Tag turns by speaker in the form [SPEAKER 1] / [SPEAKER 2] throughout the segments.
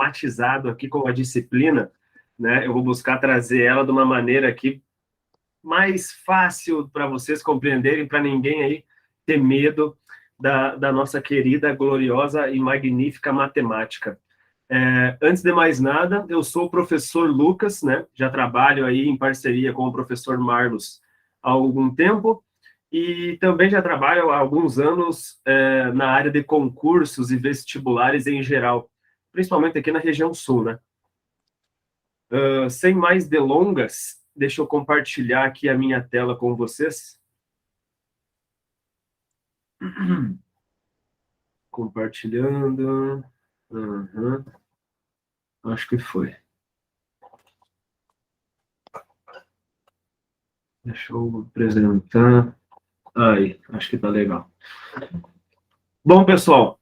[SPEAKER 1] batizado aqui com a disciplina, né? Eu vou buscar trazer ela de uma maneira aqui mais fácil para vocês compreenderem, para ninguém aí ter medo da nossa querida, gloriosa e magnífica matemática. Antes de mais nada, eu sou o professor Lucas, né? Já trabalho aí em parceria com o professor Marlos há algum tempo e também já trabalho há alguns anos na área de concursos e vestibulares em geral, principalmente aqui na região sul, né? Sem mais delongas, deixa eu compartilhar aqui a minha tela com vocês. Compartilhando. Uhum. Acho que foi. Deixa eu apresentar. Aí, acho que tá legal. Bom, pessoal,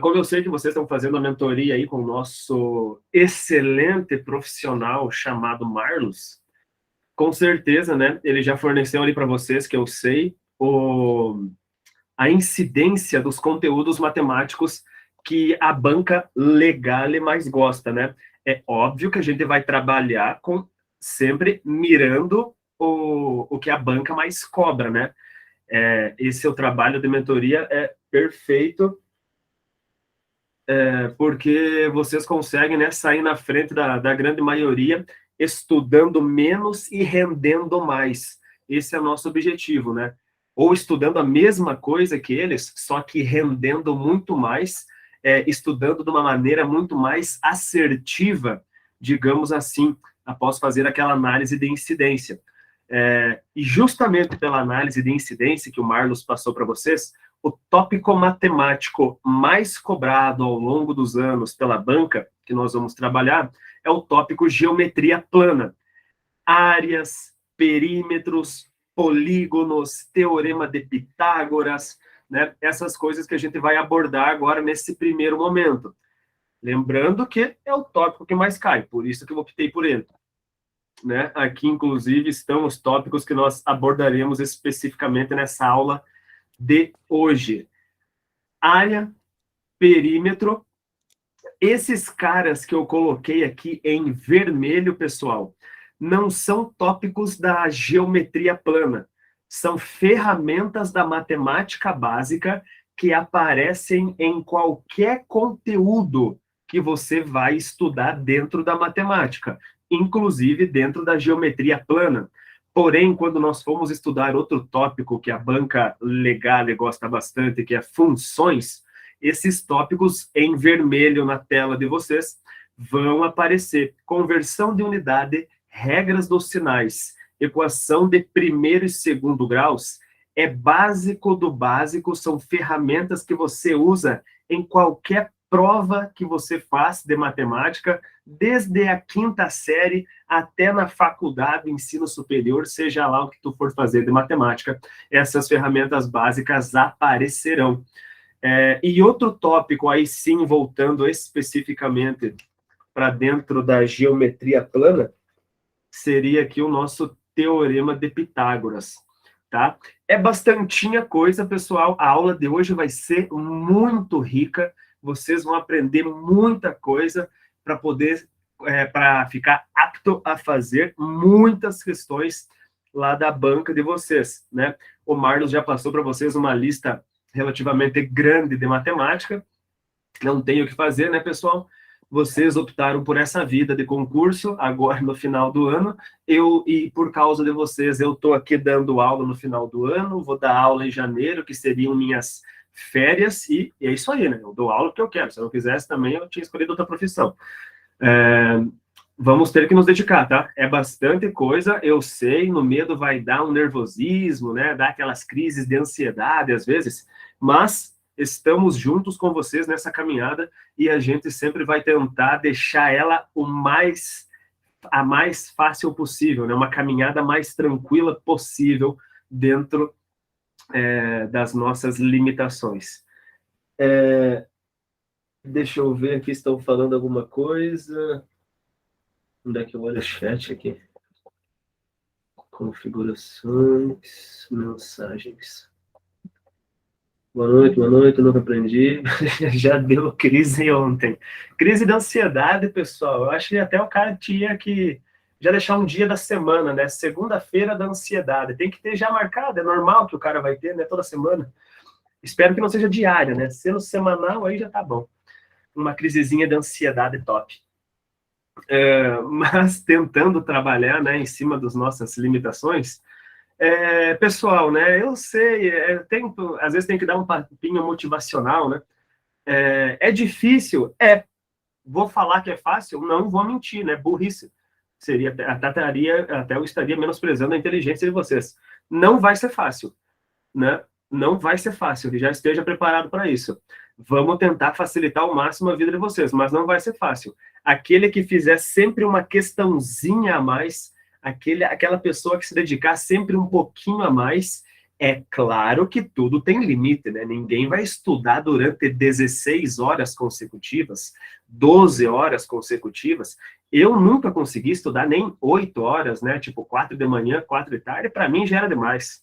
[SPEAKER 1] como eu sei que vocês estão fazendo a mentoria aí com o nosso excelente profissional chamado Marlos, com certeza, né? Ele já forneceu ali para vocês, que eu sei, a incidência dos conteúdos matemáticos que a banca Legale mais gosta, né? É óbvio que a gente vai trabalhar com sempre mirando o que a banca mais cobra, né? Esse é o trabalho de mentoria, é perfeito, porque vocês conseguem, né, sair na frente da grande maioria, estudando menos e rendendo mais. Esse é o nosso objetivo, né? Ou estudando a mesma coisa que eles, só que rendendo muito mais, estudando de uma maneira muito mais assertiva, digamos assim, após fazer aquela análise de incidência. E justamente pela análise de incidência que o Marlos passou para vocês, o tópico matemático mais cobrado ao longo dos anos pela banca, que nós vamos trabalhar, é o tópico geometria plana. Áreas, perímetros, polígonos, teorema de Pitágoras, né? Essas coisas que a gente vai abordar agora nesse primeiro momento. Lembrando que é o tópico que mais cai, por isso que eu optei por ele. Né? Aqui, inclusive, estão os tópicos que nós abordaremos especificamente nessa aula de hoje. Área, perímetro. Esses caras que eu coloquei aqui em vermelho, pessoal, não são tópicos da geometria plana. São ferramentas da matemática básica que aparecem em qualquer conteúdo que você vai estudar dentro da matemática, inclusive dentro da geometria plana. Porém, quando nós formos estudar outro tópico que a banca Legale gosta bastante, que é funções, esses tópicos em vermelho na tela de vocês vão aparecer. Conversão de unidade, regras dos sinais, equação de primeiro e segundo graus, é básico do básico, são ferramentas que você usa em qualquer prova que você faz de matemática, desde a quinta série até na faculdade, ensino superior, seja lá o que tu for fazer de matemática, essas ferramentas básicas aparecerão. E outro tópico, aí sim, voltando especificamente para dentro da geometria plana, seria aqui o nosso teorema de Pitágoras, tá? É bastantinha coisa, pessoal. A aula de hoje vai ser muito rica. Vocês vão aprender muita coisa para poder, para ficar apto a fazer muitas questões lá da banca de vocês, né? O Marlos já passou para vocês uma lista relativamente grande de matemática. Não tem o que fazer, né, pessoal? Vocês optaram por essa vida de concurso agora no final do ano. E por causa de vocês, eu estou aqui dando aula no final do ano, vou dar aula em janeiro, que seriam minhas férias, e é isso aí, né? Eu dou aula porque eu quero. Se eu não quisesse também, eu tinha escolhido outra profissão. Vamos ter que nos dedicar, tá? É bastante coisa, eu sei, no medo vai dar um nervosismo, né? Dar aquelas crises de ansiedade às vezes, mas estamos juntos com vocês nessa caminhada e a gente sempre vai tentar deixar ela a mais fácil possível, né? Uma caminhada mais tranquila possível dentro das nossas limitações. Deixa eu ver aqui, estão falando alguma coisa. Onde é que eu olho o chat aqui? Configurações, mensagens. Boa noite, nunca aprendi. Já deu crise ontem. Crise de ansiedade, pessoal. Eu acho que até o cara tinha que já deixar um dia da semana, né? Segunda-feira da ansiedade. Tem que ter já marcado, é normal que o cara vai ter, né? Toda semana. Espero que não seja diária, né? Sendo semanal, aí já tá bom. Uma crisezinha de ansiedade top. Mas tentando trabalhar, né, em cima das nossas limitações, pessoal, né, eu sei, às vezes tem que dar um papinho motivacional, né, é difícil, vou falar que é fácil, não vou mentir, né, burrice, até eu estaria menosprezando a inteligência de vocês, não vai ser fácil, né, não vai ser fácil, já esteja preparado para isso. Vamos tentar facilitar ao máximo a vida de vocês, mas não vai ser fácil. Aquele que fizer sempre uma questãozinha a mais, aquela pessoa que se dedicar sempre um pouquinho a mais, é claro que tudo tem limite, né? Ninguém vai estudar durante 16 horas consecutivas, 12 horas consecutivas. Eu nunca consegui estudar nem 8 horas, né? Tipo, 4 de manhã, 4 de tarde, para mim já era demais.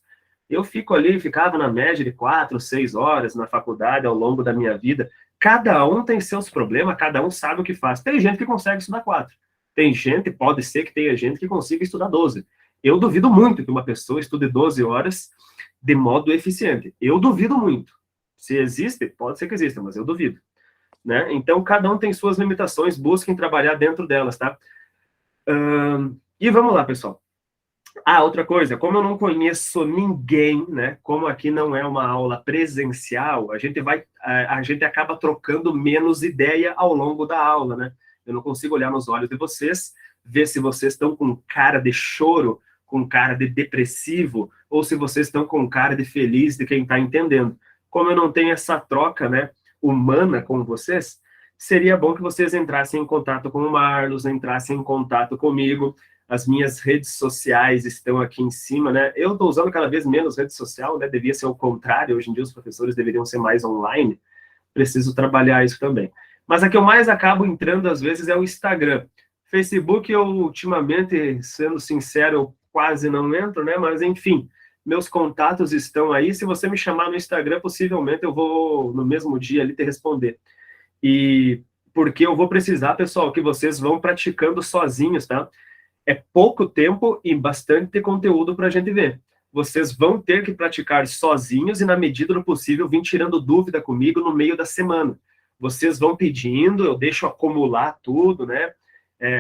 [SPEAKER 1] Eu ficava na média de 4, 6 horas na faculdade ao longo da minha vida. Cada um tem seus problemas, cada um sabe o que faz. Tem gente que consegue estudar 4. Tem gente, pode ser que tenha gente que consiga estudar 12. Eu duvido muito que uma pessoa estude 12 horas de modo eficiente. Eu duvido muito. Se existe, pode ser que exista, mas eu duvido. Né? Então, cada um tem suas limitações, busquem trabalhar dentro delas, tá? E vamos lá, pessoal. Outra coisa, como eu não conheço ninguém, né? Como aqui não é uma aula presencial, a gente acaba trocando menos ideia ao longo da aula, né? Eu não consigo olhar nos olhos de vocês, ver se vocês estão com cara de choro, com cara de depressivo, ou se vocês estão com cara de feliz de quem está entendendo. Como eu não tenho essa troca, né, humana com vocês, seria bom que vocês entrassem em contato com o Marlos, entrassem em contato comigo. As minhas redes sociais estão aqui em cima, né? Eu estou usando cada vez menos rede social, né? Devia ser o contrário. Hoje em dia os professores deveriam ser mais online. Preciso trabalhar isso também. Mas a que eu mais acabo entrando às vezes é o Instagram. Facebook eu ultimamente, sendo sincero, eu quase não entro, né? Mas enfim, meus contatos estão aí. Se você me chamar no Instagram, possivelmente eu vou no mesmo dia ali te responder. E porque eu vou precisar, pessoal, que vocês vão praticando sozinhos, tá? É pouco tempo e bastante conteúdo para a gente ver. Vocês vão ter que praticar sozinhos e, na medida do possível, vir tirando dúvida comigo no meio da semana. Vocês vão pedindo, eu deixo acumular tudo, né?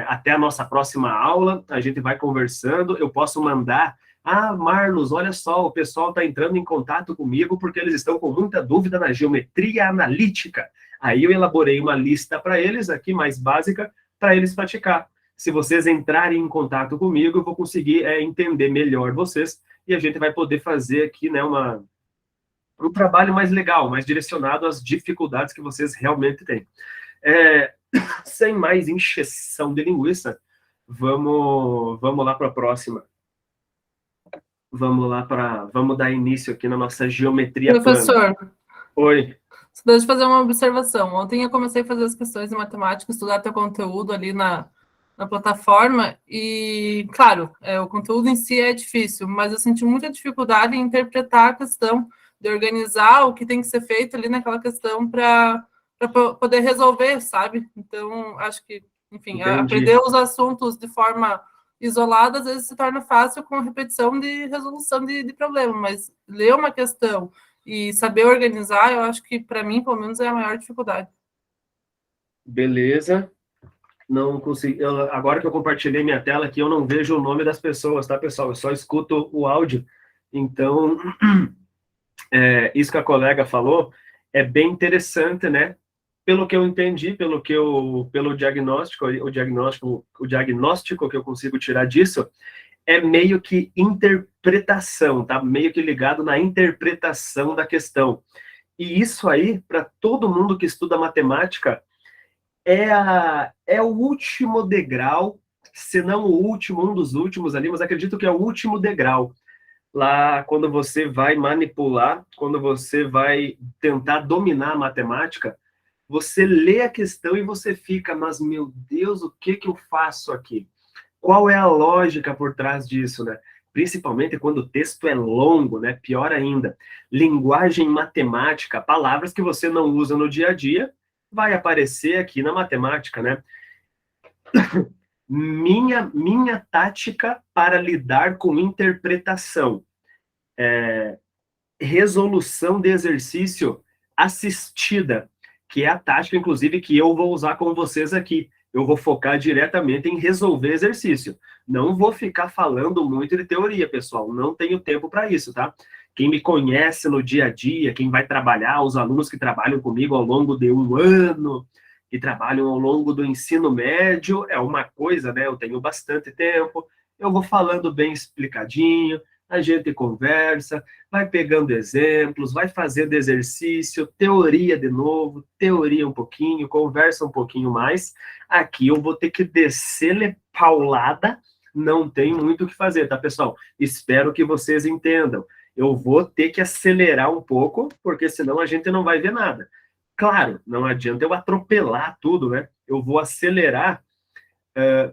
[SPEAKER 1] Até a nossa próxima aula, a gente vai conversando, eu posso mandar. Marlos, olha só, o pessoal está entrando em contato comigo porque eles estão com muita dúvida na geometria analítica. Aí eu elaborei uma lista para eles aqui, mais básica, para eles praticar. Se vocês entrarem em contato comigo, eu vou conseguir entender melhor vocês e a gente vai poder fazer aqui, né, um trabalho mais legal, mais direcionado às dificuldades que vocês realmente têm. Sem mais encheção de linguiça, vamos lá para a próxima. Vamos dar início aqui na nossa geometria
[SPEAKER 2] Professor,
[SPEAKER 1] plana. Oi.
[SPEAKER 2] deixa eu fazer uma observação. Ontem eu comecei a fazer as questões de matemática, estudar teu conteúdo ali na plataforma e, claro, o conteúdo em si é difícil, mas eu senti muita dificuldade em interpretar a questão, de organizar o que tem que ser feito ali naquela questão para poder resolver, sabe? Então, acho que, enfim, aprender os assuntos de forma isolada às vezes se torna fácil com a repetição de resolução de problema, mas ler uma questão e saber organizar, eu acho que, para mim, pelo menos, é a maior dificuldade.
[SPEAKER 1] Beleza. Não consegui. Agora que eu compartilhei minha tela aqui, eu não vejo o nome das pessoas, tá, pessoal? Eu só escuto o áudio. Então, isso que a colega falou é bem interessante, né? Pelo que eu entendi, pelo diagnóstico, o diagnóstico que eu consigo tirar disso é meio que interpretação, tá? Meio que ligado na interpretação da questão. E isso aí, para todo mundo que estuda matemática, é o último degrau, se não o último, um dos últimos ali, mas acredito que é o último degrau. Lá, quando você vai manipular, quando você vai tentar dominar a matemática, você lê a questão e você fica, mas meu Deus, o que eu faço aqui? Qual é a lógica por trás disso, né? principalmente quando o texto é longo, né? Pior ainda. Linguagem matemática, palavras que você não usa no dia a dia, vai aparecer aqui na matemática, né? Minha tática para lidar com interpretação. Resolução de exercício assistida, que é a tática, inclusive, que eu vou usar com vocês aqui. Eu vou focar diretamente em resolver exercício. Não vou ficar falando muito de teoria, pessoal. Não tenho tempo para isso, tá? Quem me conhece no dia a dia, quem vai trabalhar, os alunos que trabalham comigo ao longo de um ano, que trabalham ao longo do ensino médio, é uma coisa, né? Eu tenho bastante tempo, eu vou falando bem explicadinho, a gente conversa, vai pegando exemplos, vai fazendo exercício, teoria de novo, teoria um pouquinho, conversa um pouquinho mais. Aqui eu vou ter que descer paulada, não tem muito o que fazer, tá, pessoal? Espero que vocês entendam. Eu vou ter que acelerar um pouco, porque senão a gente não vai ver nada. Claro, não adianta eu atropelar tudo, né? Eu vou acelerar,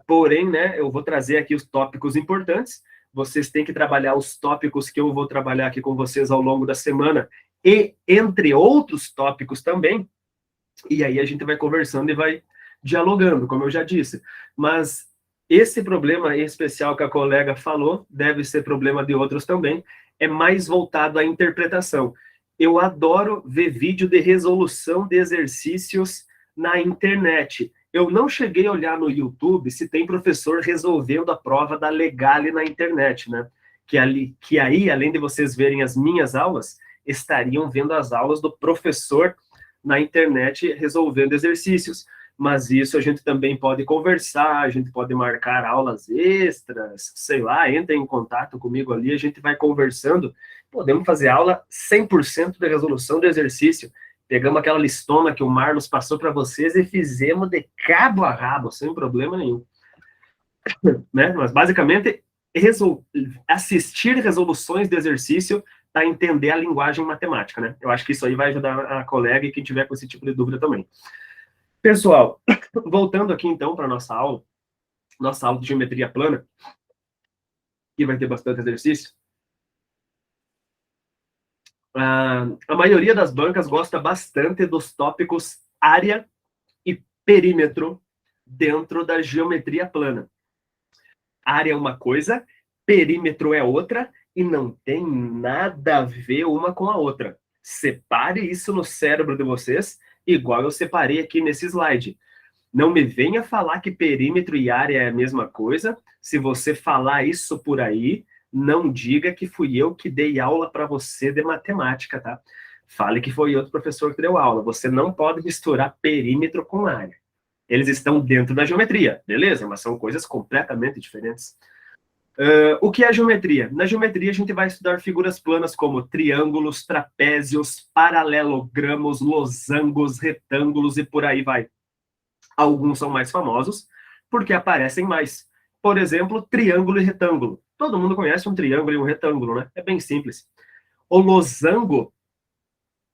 [SPEAKER 1] porém, né, eu vou trazer aqui os tópicos importantes. Vocês têm que trabalhar os tópicos que eu vou trabalhar aqui com vocês ao longo da semana, e entre outros tópicos também, e aí a gente vai conversando e vai dialogando, como eu já disse. Mas esse problema em especial que a colega falou, deve ser problema de outros também, é mais voltado à interpretação. Eu adoro ver vídeo de resolução de exercícios na internet. Eu não cheguei a olhar no YouTube se tem professor resolvendo a prova da Legale na internet, né? Que aí, além de vocês verem as minhas aulas, estariam vendo as aulas do professor na internet resolvendo exercícios. Mas isso a gente também pode conversar, a gente pode marcar aulas extras, sei lá, entra em contato comigo ali, a gente vai conversando. Podemos fazer aula 100% de resolução do exercício. Pegamos aquela listona que o Marlos passou para vocês e fizemos de cabo a rabo, sem problema nenhum. Né? Mas, basicamente, assistir resoluções de exercício para entender a linguagem matemática, né? Eu acho que isso aí vai ajudar a colega e quem tiver com esse tipo de dúvida também. Pessoal, voltando aqui, então, para nossa aula de geometria plana, que vai ter bastante exercício. A maioria das bancas gosta bastante dos tópicos área e perímetro dentro da geometria plana. Área é uma coisa, perímetro é outra, e não tem nada a ver uma com a outra. Separe isso no cérebro de vocês, igual eu separei aqui nesse slide. Não me venha falar que perímetro e área é a mesma coisa. Se você falar isso por aí, não diga que fui eu que dei aula para você de matemática, tá? Fale que foi outro professor que deu aula. Você não pode misturar perímetro com área. Eles estão dentro da geometria, beleza? Mas são coisas completamente diferentes. O que é geometria? Na geometria, a gente vai estudar figuras planas como triângulos, trapézios, paralelogramos, losangos, retângulos e por aí vai. Alguns são mais famosos porque aparecem mais. Por exemplo, triângulo e retângulo. Todo mundo conhece um triângulo e um retângulo, né? É bem simples. O losango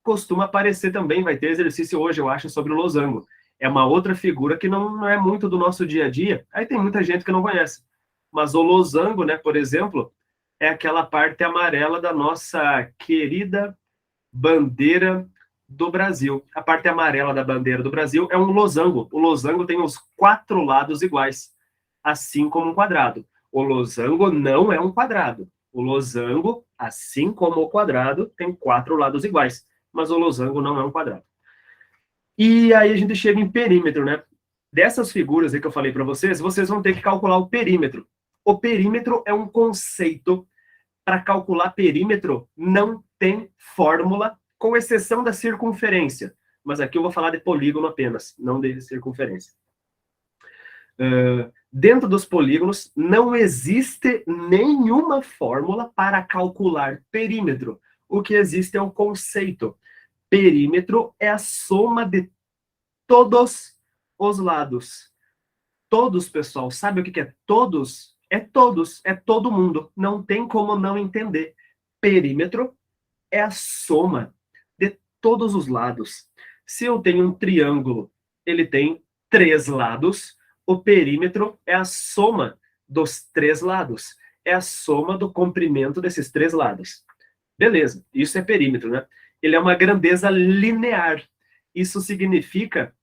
[SPEAKER 1] costuma aparecer também, vai ter exercício hoje, eu acho, sobre o losango. É uma outra figura que não é muito do nosso dia a dia. Aí tem muita gente que não conhece. Mas o losango, né, por exemplo, é aquela parte amarela da nossa querida bandeira do Brasil. A parte amarela da bandeira do Brasil é um losango. O losango tem os 4 lados iguais, assim como um quadrado. O losango não é um quadrado. O losango, assim como o quadrado, tem 4 lados iguais. Mas o losango não é um quadrado. E aí a gente chega em perímetro, né? Dessas figuras aí que eu falei para vocês, vocês vão ter que calcular o perímetro. O perímetro é um conceito. Para calcular perímetro, não tem fórmula, com exceção da circunferência. Mas aqui eu vou falar de polígono apenas, não de circunferência. Dentro dos polígonos, não existe nenhuma fórmula para calcular perímetro. O que existe é um conceito. Perímetro é a soma de todos os lados. Todos, pessoal, sabe o que é todos? É todos, é todo mundo. Não tem como não entender. Perímetro é a soma de todos os lados. Se eu tenho um triângulo, ele tem 3 lados, o perímetro é a soma dos 3 lados. é a soma do comprimento desses três lados. Beleza, isso é perímetro, né? Ele é uma grandeza linear. Isso significa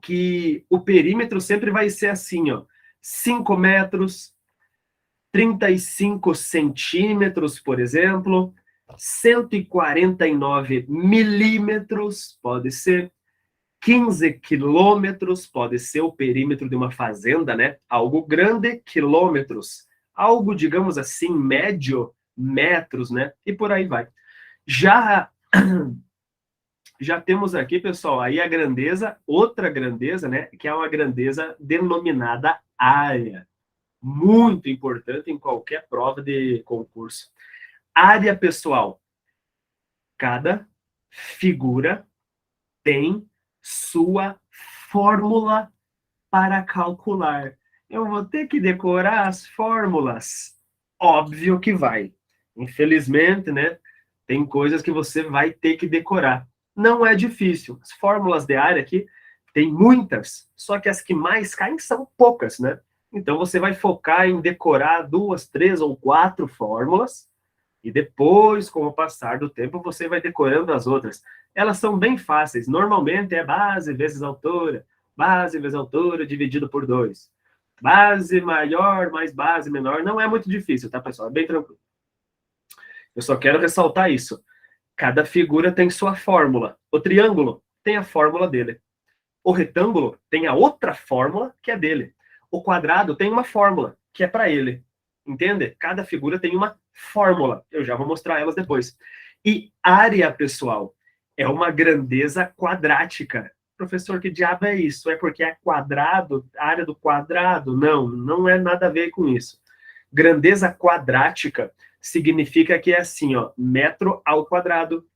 [SPEAKER 1] que o perímetro sempre vai ser assim, ó, 5 metros, 35 centímetros, por exemplo, 149 milímetros, pode ser, 15 quilômetros, pode ser o perímetro de uma fazenda, né? Algo grande, quilômetros. Algo, digamos assim, médio, metros, né? E por aí vai. Já temos aqui, pessoal, aí a grandeza, outra grandeza, né? Que é uma grandeza denominada área. Muito importante em qualquer prova de concurso. Área, pessoal. Cada figura tem sua fórmula para calcular. Eu vou ter que decorar as fórmulas? Óbvio que vai. Infelizmente, né? Tem coisas que você vai ter que decorar. Não é difícil. As fórmulas de área aqui tem muitas, só que as que mais caem são poucas, né? Então você vai focar em decorar 2, 3 ou 4 fórmulas e depois, com o passar do tempo, você vai decorando as outras. Elas são bem fáceis. Normalmente é base vezes altura dividido por 2. Base maior mais base menor. Não é muito difícil, tá, pessoal? É bem tranquilo. Eu só quero ressaltar isso. Cada figura tem sua fórmula. O triângulo tem a fórmula dele. O retângulo tem a outra fórmula que é dele. O quadrado tem uma fórmula que é para ele. Entende? Cada figura tem uma fórmula. Eu já vou mostrar elas depois. E área, pessoal, é uma grandeza quadrática. Professor, que diabo é isso? É porque é quadrado, área do quadrado? Não, não é nada a ver com isso. Grandeza quadrática significa que é assim, ó, metro ao quadrado,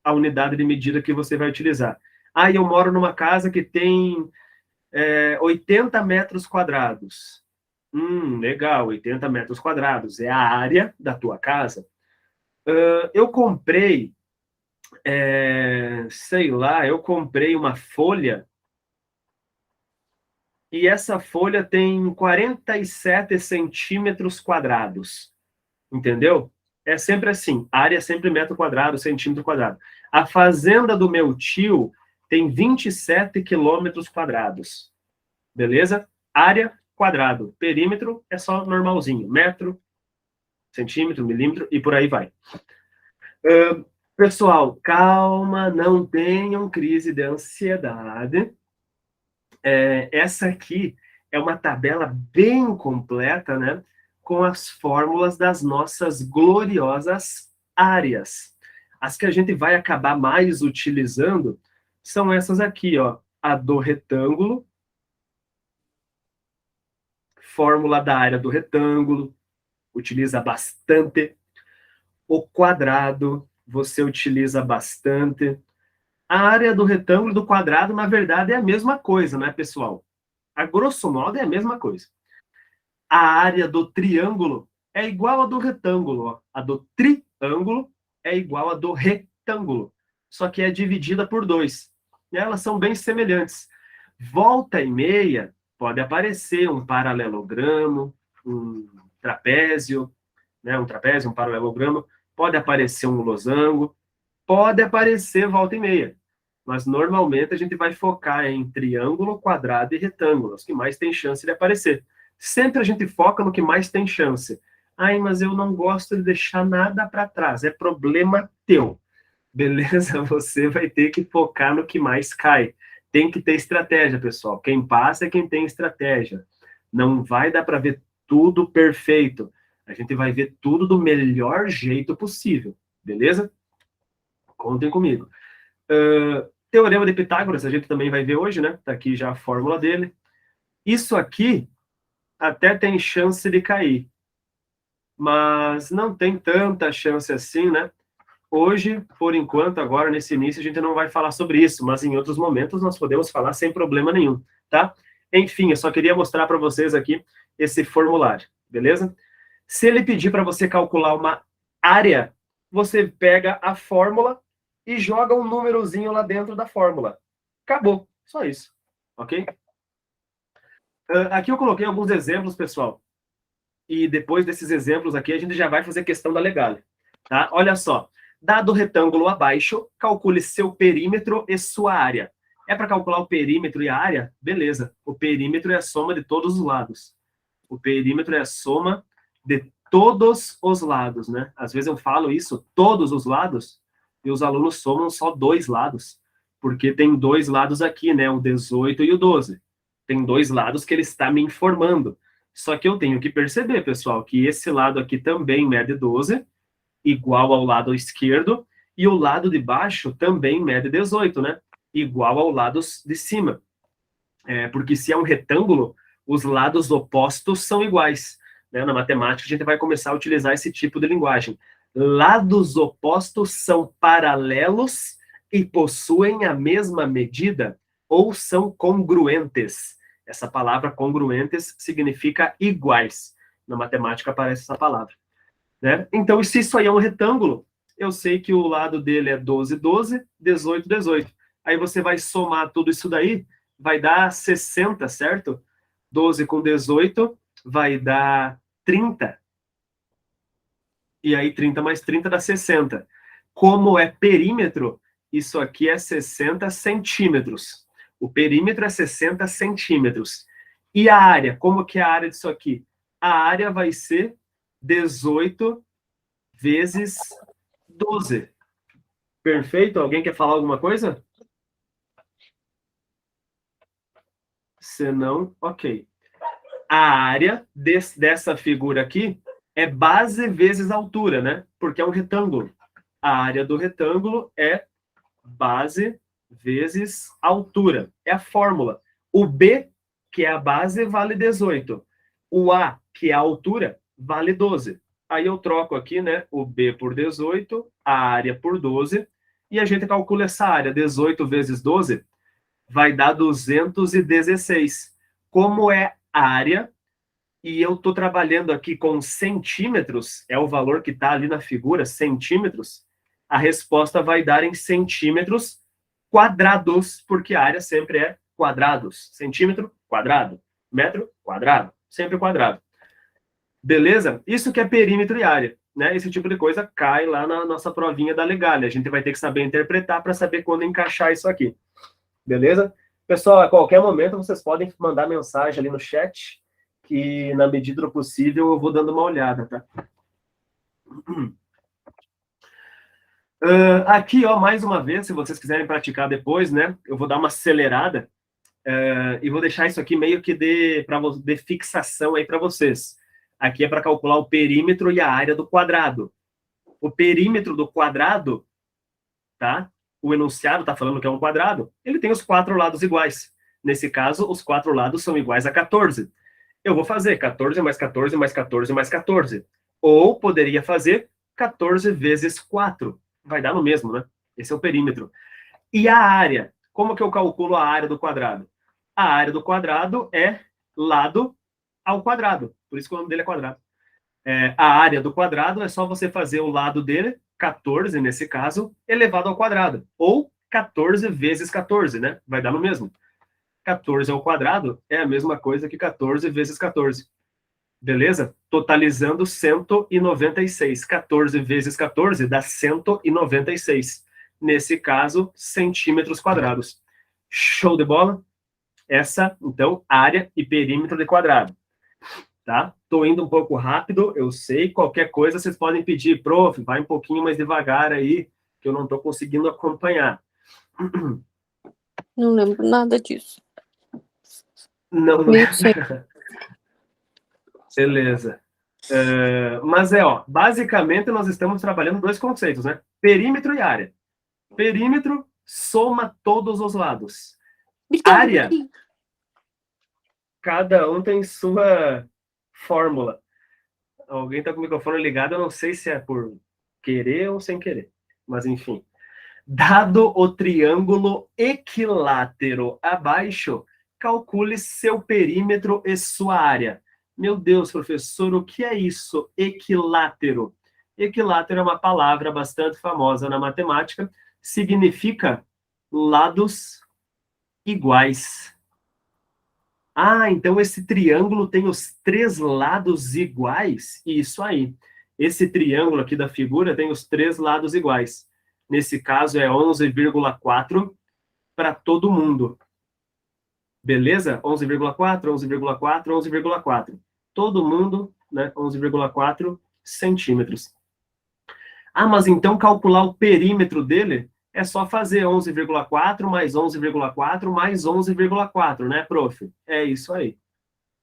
[SPEAKER 1] a unidade de medida que você vai utilizar. Ah, eu moro numa casa que tem 80 metros quadrados. Legal, 80 metros quadrados. É a área da tua casa. Eu comprei, sei lá, eu comprei uma folha e essa folha tem 47 centímetros quadrados. Entendeu? É sempre assim, área é sempre metro quadrado, centímetro quadrado. A fazenda do meu tio tem 27 quilômetros quadrados. Beleza? Área, quadrado. Perímetro é só normalzinho. Metro, centímetro, milímetro e por aí vai. Pessoal, calma, não tenham crise de ansiedade. Essa aqui é uma tabela bem completa, né? Com as fórmulas das nossas gloriosas áreas. As que a gente vai acabar mais utilizando são essas aqui, ó. A do retângulo, fórmula da área do retângulo, utiliza bastante. O quadrado, você utiliza bastante. A área do retângulo e do quadrado, na verdade, é a mesma coisa, né, pessoal? A grosso modo, é a mesma coisa. A área do triângulo é igual a do retângulo. Ó. A do triângulo é igual a do retângulo. Só que é dividida por 2. E elas são bem semelhantes. Volta e meia, pode aparecer um paralelogramo, um trapézio, né? Um trapézio, um paralelogramo. Pode aparecer um losango. Pode aparecer volta e meia. Mas normalmente a gente vai focar em triângulo, quadrado e retângulo, os que mais tem chance de aparecer. Sempre a gente foca no que mais tem chance. Ai, mas eu não gosto de deixar nada para trás. É problema teu. Beleza? Você vai ter que focar no que mais cai. Tem que ter estratégia, pessoal. Quem passa é quem tem estratégia. Não vai dar para ver tudo perfeito. A gente vai ver tudo do melhor jeito possível. Beleza? Contem comigo. Teorema de Pitágoras, a gente também vai ver hoje, né? Tá aqui já a fórmula dele. Isso aqui até tem chance de cair, mas não tem tanta chance assim, né? Hoje, por enquanto, agora nesse início, a gente não vai falar sobre isso, mas em outros momentos nós podemos falar sem problema nenhum, tá? Enfim, eu só queria mostrar para vocês aqui esse formulário, beleza? Se ele pedir para você calcular uma área, você pega a fórmula e joga um númerozinho lá dentro da fórmula. Acabou, só isso, ok? Aqui eu coloquei alguns exemplos, pessoal. e depois desses exemplos aqui, a gente já vai fazer questão da Legale. Tá? Olha só. Dado o retângulo abaixo, calcule seu perímetro e sua área. É para calcular o perímetro e a área? Beleza. O perímetro é a soma de todos os lados. O perímetro é a soma de todos os lados, né? Às vezes eu falo isso, todos os lados, e os alunos somam só 2 lados, porque tem 2 lados aqui, né? O 18 e o 12. Tem 2 lados que ele está me informando. Só que eu tenho que perceber, pessoal, que esse lado aqui também mede 12, igual ao lado esquerdo, e o lado de baixo também mede 18, né? Igual ao lado de cima. Porque se é um retângulo, os lados opostos são iguais. Né? Na matemática, a gente vai começar a utilizar esse tipo de linguagem. Lados opostos são paralelos e possuem a mesma medida ou são congruentes. Essa palavra congruentes significa iguais. Na matemática aparece essa palavra. Né? Então, se isso aí é um retângulo, eu sei que o lado dele é 12, 12, 18, 18. Aí você vai somar tudo isso daí, vai dar 60, certo? 12 com 18 vai dar 30. E aí 30 mais 30 dá 60. Como é perímetro, isso aqui é 60 centímetros. O perímetro é 60 centímetros. E a área, como que é a área disso aqui? A área vai ser 18 vezes 12. Perfeito? Alguém quer falar alguma coisa? Se não, ok. A área dessa figura aqui é base vezes altura, né? Porque é um retângulo. A área do retângulo é base vezes altura. É a fórmula. O B, que é a base, vale 18. O A, que é a altura, vale 12. Aí eu troco aqui, né? O B por 18, a área por 12, e a gente calcula essa área. 18 vezes 12 vai dar 216. Como é área, e eu estou trabalhando aqui com centímetros, é o valor que está ali na figura, centímetros, a resposta vai dar em centímetros quadrados, porque a área sempre é quadrados. Centímetro, quadrado. Metro, quadrado. Sempre quadrado. Beleza? Isso que é perímetro e área. Né? Esse tipo de coisa cai lá na nossa provinha da Legale. A gente vai ter que saber interpretar para saber quando encaixar isso aqui. Beleza? Pessoal, a qualquer momento vocês podem mandar mensagem ali no chat, que na medida do possível eu vou dando uma olhada, tá? Aqui, ó, mais uma vez, se vocês quiserem praticar depois, né? Eu vou dar uma acelerada e vou deixar isso aqui meio que de fixação aí para vocês. Aqui é para calcular o perímetro e a área do quadrado. O perímetro do quadrado, tá? O enunciado está falando que é um quadrado, ele tem os 4 lados iguais. Nesse caso, os 4 lados são iguais a 14. Eu vou fazer 14 mais 14 mais 14 mais 14. Ou poderia fazer 14 vezes 4. Vai dar no mesmo, né? Esse é o perímetro. E a área? Como que eu calculo a área do quadrado? A área do quadrado é lado ao quadrado. Por isso que o nome dele é quadrado. A área do quadrado é só você fazer o lado dele, 14 nesse caso, elevado ao quadrado. Ou 14 vezes 14, né? Vai dar no mesmo. 14 ao quadrado é a mesma coisa que 14 vezes 14. Beleza? Totalizando 196. 14 vezes 14 dá 196. Nesse caso, centímetros quadrados. Show de bola? Essa, então, área e perímetro de quadrado. Tá? Tô indo um pouco rápido, eu sei. Qualquer coisa vocês podem pedir, prof, vai um pouquinho mais devagar aí, que eu não tô conseguindo acompanhar.
[SPEAKER 3] Não lembro nada disso.
[SPEAKER 1] Não.
[SPEAKER 3] Meu Deus.
[SPEAKER 1] Beleza. Mas ó, basicamente nós estamos trabalhando 2 conceitos, né? Perímetro e área. Perímetro soma todos os lados. Área, cada um tem sua fórmula. Alguém está com o microfone ligado, eu não sei se é por querer ou sem querer. Mas enfim. Dado o triângulo equilátero abaixo, calcule seu perímetro e sua área. Meu Deus, professor, o que é isso? Equilátero. Equilátero é uma palavra bastante famosa na matemática. Significa lados iguais. Ah, então esse triângulo tem os 3 lados iguais? Isso aí. Esse triângulo aqui da figura tem os 3 lados iguais. Nesse caso é 11,4 para todo mundo. Beleza? 11,4, 11,4, 11,4. Todo mundo, né? 11,4 centímetros. Ah, mas então calcular o perímetro dele é só fazer 11,4 mais 11,4 mais 11,4, né, prof? É isso aí.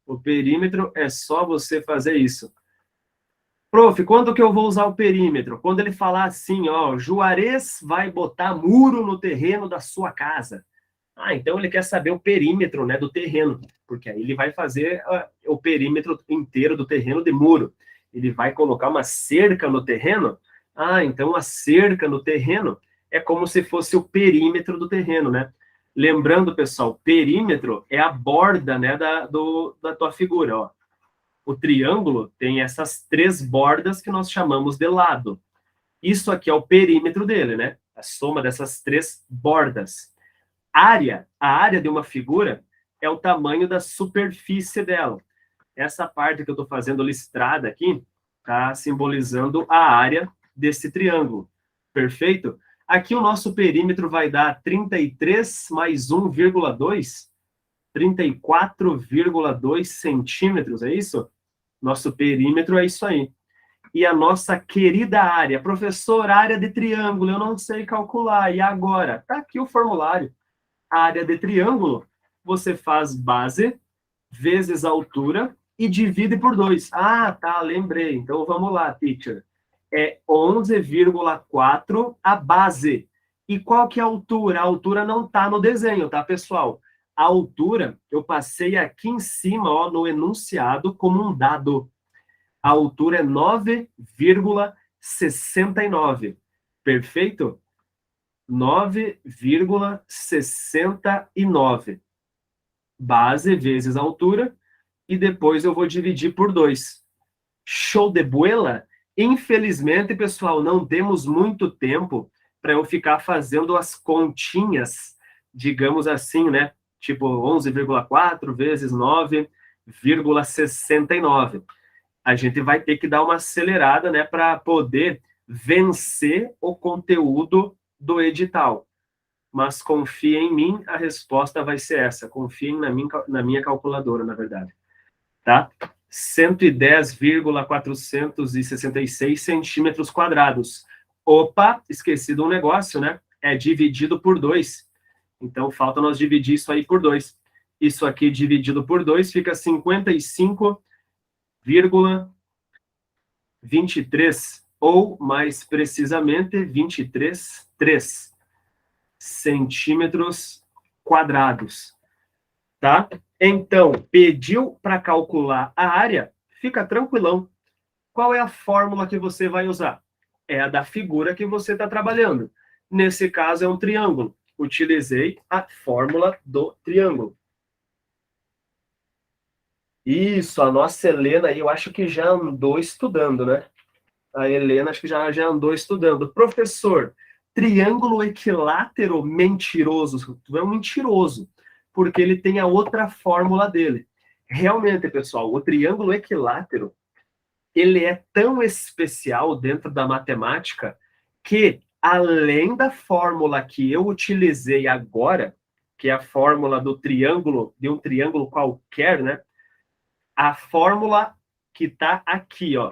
[SPEAKER 1] O perímetro é só você fazer isso. Prof, quando que eu vou usar o perímetro? Quando ele falar assim, ó, Juarez vai botar muro no terreno da sua casa. Ah, então ele quer saber o perímetro, né, do terreno, porque aí ele vai fazer o perímetro inteiro do terreno de muro. Ele vai colocar uma cerca no terreno. Ah, então a cerca no terreno é como se fosse o perímetro do terreno, né? Lembrando, pessoal, perímetro é a borda, né, da tua figura, ó. O triângulo tem essas 3 bordas que nós chamamos de lado. Isso aqui é o perímetro dele, né? A soma dessas 3 bordas. A área de uma figura é o tamanho da superfície dela. Essa parte que eu estou fazendo listrada aqui está simbolizando a área desse triângulo. Perfeito? Aqui o nosso perímetro vai dar 33 mais 1,2, 34,2 centímetros, é isso? Nosso perímetro é isso aí. E a nossa querida área, professor, área de triângulo, eu não sei calcular. E agora? Está aqui o formulário. A área de triângulo, você faz base vezes altura e divide por 2. Ah, tá, lembrei. Então vamos lá, teacher. É 11,4 a base. E qual que é a altura? A altura não está no desenho, tá, pessoal? A altura eu passei aqui em cima, ó, no enunciado, como um dado. A altura é 9,69. Perfeito? 9,69. Base vezes altura, e depois eu vou dividir por 2. Show de bola? Infelizmente, pessoal, não temos muito tempo para eu ficar fazendo as continhas, digamos assim, né? Tipo 11,4 vezes 9,69. A gente vai ter que dar uma acelerada, né, para poder vencer o conteúdo do edital. Mas confia em mim, a resposta vai ser essa. Confiem na minha calculadora, na verdade. Tá? 110,466 centímetros quadrados. Opa, esqueci de um negócio, né? É dividido por 2. Então, falta nós dividir isso aí por 2. Isso aqui dividido por 2 fica 55,23, ou, mais precisamente, 23,3 centímetros quadrados, tá? Então, pediu para calcular a área, fica tranquilão. Qual é a fórmula que você vai usar? É a da figura que você está trabalhando. Nesse caso, é um triângulo. Utilizei a fórmula do triângulo. Isso, a nossa Helena aí, eu acho que já andou estudando, né? A Helena acho que já andou estudando. Professor, triângulo equilátero mentiroso. Tu é um mentiroso, porque ele tem a outra fórmula dele. Realmente, pessoal, o triângulo equilátero, ele é tão especial dentro da matemática que, além da fórmula que eu utilizei agora, que é a fórmula do triângulo, de um triângulo qualquer, né? A fórmula que está aqui, ó,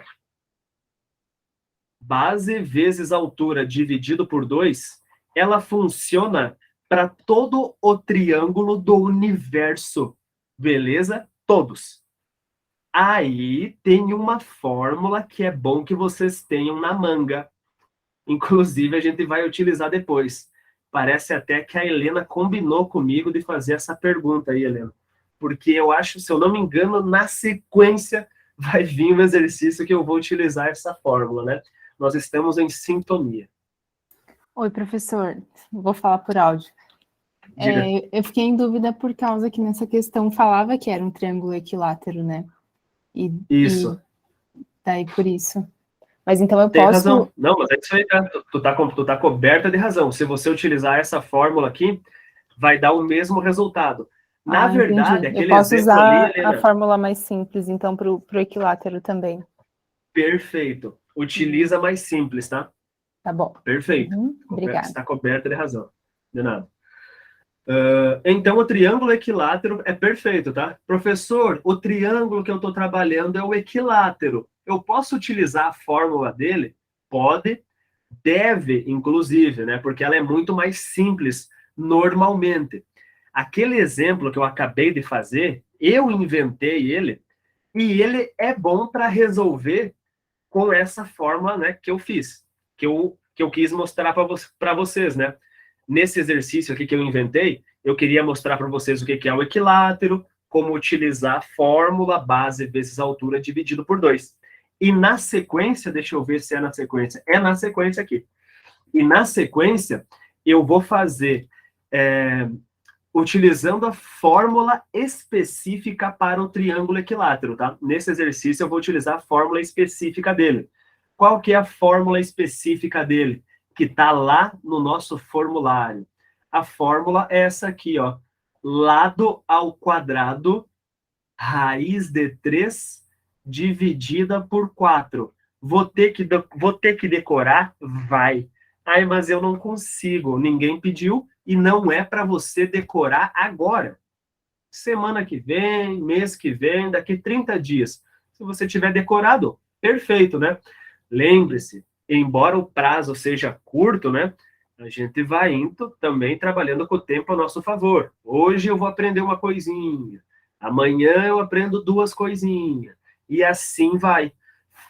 [SPEAKER 1] base vezes altura dividido por 2, ela funciona para todo o triângulo do universo. Beleza? Todos. Aí tem uma fórmula que é bom que vocês tenham na manga. Inclusive, a gente vai utilizar depois. Parece até que a Helena combinou comigo de fazer essa pergunta aí, Helena. Porque eu acho, se eu não me engano, na sequência vai vir o exercício que eu vou utilizar essa fórmula, né? Nós estamos em sintonia.
[SPEAKER 3] Oi, professor. Vou falar por áudio. Eu fiquei em dúvida por causa que nessa questão falava que era um triângulo equilátero, né?
[SPEAKER 1] Isso.
[SPEAKER 3] E daí por isso. Mas então eu
[SPEAKER 1] Tem
[SPEAKER 3] posso...
[SPEAKER 1] razão. Não, mas é isso aí, tá? Tu tá coberta de razão. Se você utilizar essa fórmula aqui, vai dar o mesmo resultado. Na verdade,
[SPEAKER 3] entendi.
[SPEAKER 1] aquele
[SPEAKER 3] Eu posso
[SPEAKER 1] exemplo ali,
[SPEAKER 3] usar a
[SPEAKER 1] Helena,
[SPEAKER 3] fórmula mais simples, então, para o equilátero também.
[SPEAKER 1] perfeito. Utiliza mais simples, tá?
[SPEAKER 3] Tá bom.
[SPEAKER 1] Perfeito.
[SPEAKER 3] Obrigada.
[SPEAKER 1] Está coberta de razão. De nada. Então, o triângulo equilátero é perfeito, tá? Professor, o triângulo que eu estou trabalhando é o equilátero. Eu posso utilizar a fórmula dele? Pode, deve, inclusive, né? Porque ela é muito mais simples normalmente. Aquele exemplo que eu acabei de fazer, eu inventei ele, e ele é bom para resolver com essa forma, né, que eu fiz, que eu quis mostrar para vocês, né? Nesse exercício aqui que eu inventei, eu queria mostrar para vocês o que é o equilátero, como utilizar a fórmula base vezes altura dividido por 2. E na sequência, deixa eu ver se é na sequência. É na sequência aqui. E na sequência, eu vou fazer utilizando a fórmula específica para o triângulo equilátero, tá? Nesse exercício eu vou utilizar a fórmula específica dele. Qual que é a fórmula específica dele? Que está lá no nosso formulário. A fórmula é essa aqui, ó. Lado ao quadrado, raiz de 3 dividida por 4. Vou ter que decorar? Vai. Ai, mas eu não consigo. Ninguém pediu e não é para você decorar agora. Semana que vem, mês que vem, daqui 30 dias. Se você tiver decorado, perfeito, né? Lembre-se, embora o prazo seja curto, né? A gente vai indo também trabalhando com o tempo a nosso favor. Hoje eu vou aprender uma coisinha. Amanhã eu aprendo 2 coisinhas. E assim vai.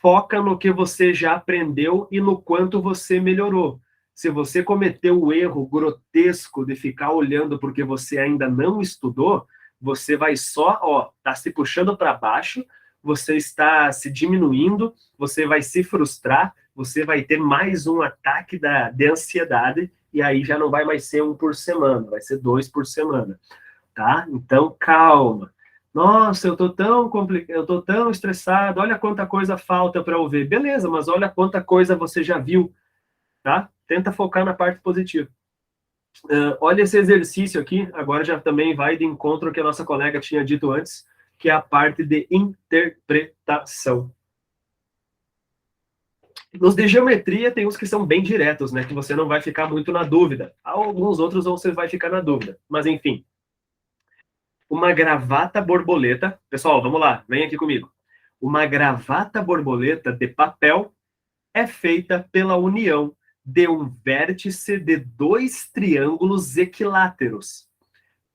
[SPEAKER 1] Foca no que você já aprendeu e no quanto você melhorou. Se você cometeu o erro grotesco de ficar olhando porque você ainda não estudou, você vai só, ó, tá se puxando para baixo, você está se diminuindo, você vai se frustrar, você vai ter mais um ataque de ansiedade, e aí já não vai mais ser 1 por semana, vai ser 2 por semana, tá? Então, calma. Nossa, eu tô tão complicado, eu tô tão estressado, olha quanta coisa falta para eu ver. Beleza, mas olha quanta coisa você já viu, tá? Tenta focar na parte positiva. Olha esse exercício aqui, agora já também vai de encontro ao que a nossa colega tinha dito antes, que é a parte de interpretação. Nos de geometria tem uns que são bem diretos, né, que você não vai ficar muito na dúvida. Alguns outros você vai ficar na dúvida, mas enfim. Uma gravata borboleta, pessoal, vamos lá, vem aqui comigo. Uma gravata borboleta de papel é feita pela união de um vértice de 2 triângulos equiláteros,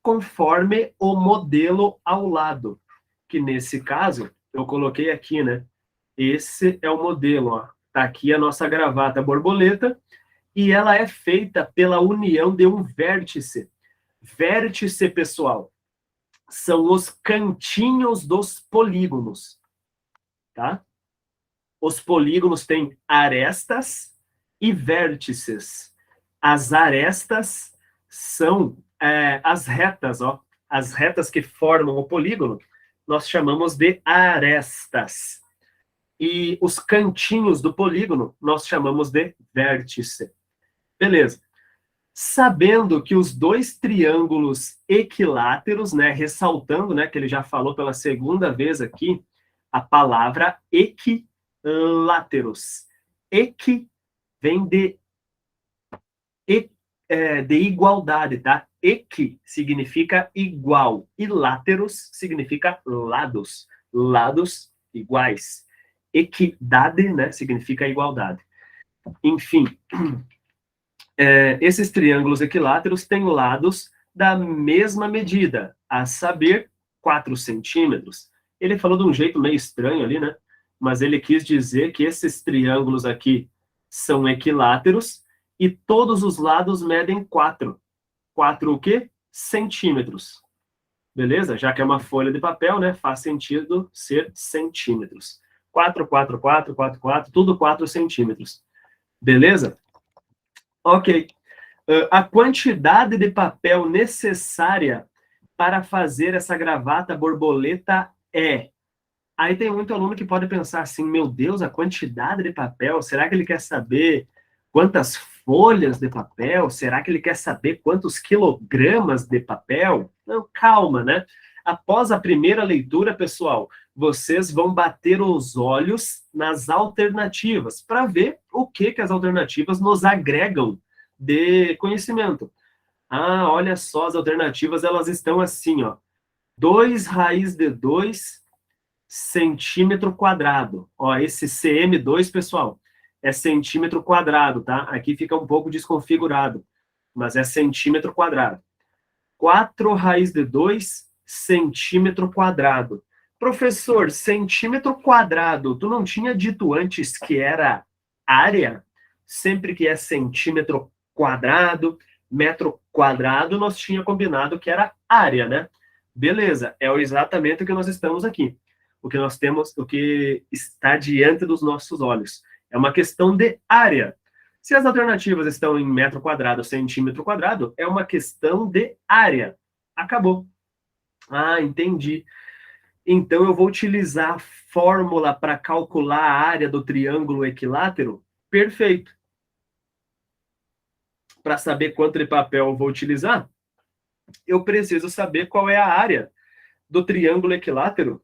[SPEAKER 1] conforme o modelo ao lado, que nesse caso, eu coloquei aqui, né? Esse é o modelo, ó. Tá aqui a nossa gravata borboleta, e ela é feita pela união de um vértice. Vértice, pessoal, são os cantinhos dos polígonos, tá? Os polígonos têm arestas e vértices. As arestas são as retas, ó. As retas que formam o polígono, nós chamamos de arestas. E os cantinhos do polígono, nós chamamos de vértice. Beleza. Sabendo que os 2 triângulos equiláteros, né, ressaltando, né, que ele já falou pela segunda vez aqui, a palavra equiláteros. Equi vem de igualdade, tá? Equi significa igual e láteros significa lados. Lados iguais. Equidade, né, significa igualdade. Enfim, esses triângulos equiláteros têm lados da mesma medida, a saber, 4 centímetros. Ele falou de um jeito meio estranho ali, né? Mas ele quis dizer que esses triângulos aqui são equiláteros e todos os lados medem 4. 4 o quê? Centímetros. Beleza? Já que é uma folha de papel, né? Faz sentido ser centímetros. 4, 4, 4, 4, 4, tudo 4 centímetros. Beleza? Ok. A quantidade de papel necessária para fazer essa gravata borboleta é... Aí tem muito aluno que pode pensar assim, meu Deus, a quantidade de papel, será que ele quer saber quantas folhas de papel? Será que ele quer saber quantos quilogramas de papel? Não, calma, né? Após a primeira leitura, pessoal, vocês vão bater os olhos nas alternativas para ver o que as alternativas nos agregam de conhecimento. Ah, olha só, as alternativas, elas estão assim, ó. 2 raiz de 2 centímetro quadrado. Ó, esse CM2, pessoal, é centímetro quadrado, tá? Aqui fica um pouco desconfigurado, mas é centímetro quadrado. 4 raiz de 2 centímetro quadrado. Professor, centímetro quadrado, tu não tinha dito antes que era área? Sempre que é centímetro quadrado, metro quadrado, nós tinha combinado que era área, né? Beleza, é exatamente o que nós estamos aqui. O que nós temos, o que está diante dos nossos olhos. É uma questão de área. Se as alternativas estão em metro quadrado, centímetro quadrado, é uma questão de área. Acabou. Ah, entendi. Então, eu vou utilizar a fórmula para calcular a área do triângulo equilátero? Perfeito. Para saber quanto de papel eu vou utilizar, eu preciso saber qual é a área do triângulo equilátero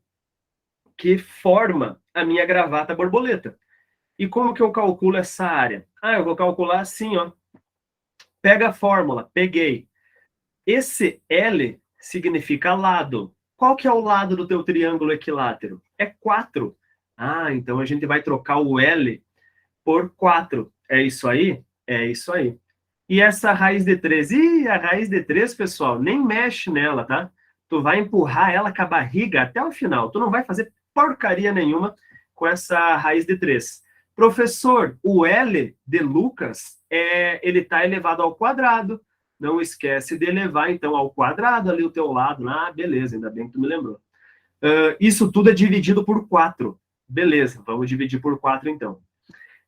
[SPEAKER 1] que forma a minha gravata borboleta. E como que eu calculo essa área? Ah, eu vou calcular assim, ó. Pega a fórmula, peguei. Esse L significa lado. Qual que é o lado do teu triângulo equilátero? É 4. Ah, então a gente vai trocar o L por 4. É isso aí? É isso aí. E essa raiz de 3? Ih, a raiz de 3, pessoal, nem mexe nela, tá? Tu vai empurrar ela com a barriga até o final. Tu não vai fazer porcaria nenhuma com essa raiz de 3. Professor, o L de Lucas, ele está elevado ao quadrado. Não esquece de elevar, então, ao quadrado ali o teu lado. Ah, beleza, ainda bem que tu me lembrou. Isso tudo é dividido por 4. Beleza, vamos dividir por 4, então.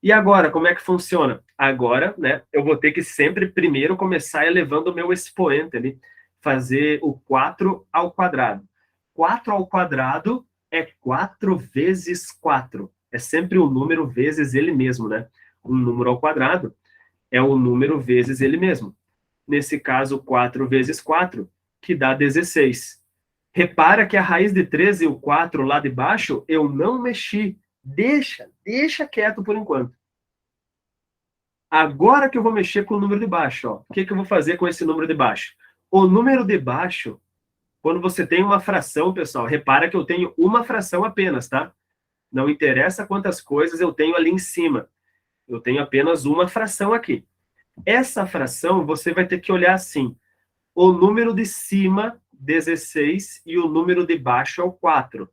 [SPEAKER 1] E agora, como é que funciona? Agora, né, eu vou ter que sempre primeiro começar elevando o meu expoente ali, fazer o 4 ao quadrado. 4 ao quadrado é 4 vezes 4. É sempre o número vezes ele mesmo, né? Um número ao quadrado é o número vezes ele mesmo. Nesse caso, 4 vezes 4, que dá 16. Repara que a raiz de 13 e o 4 lá de baixo, eu não mexi. Deixa quieto por enquanto. Agora que eu vou mexer com o número de baixo, ó. O que eu vou fazer com esse número de baixo? O número de baixo, quando você tem uma fração, pessoal, repara que eu tenho uma fração apenas, tá? Não interessa quantas coisas eu tenho ali em cima. Eu tenho apenas uma fração aqui. Essa fração, você vai ter que olhar assim. O número de cima, 16, e o número de baixo é o 4.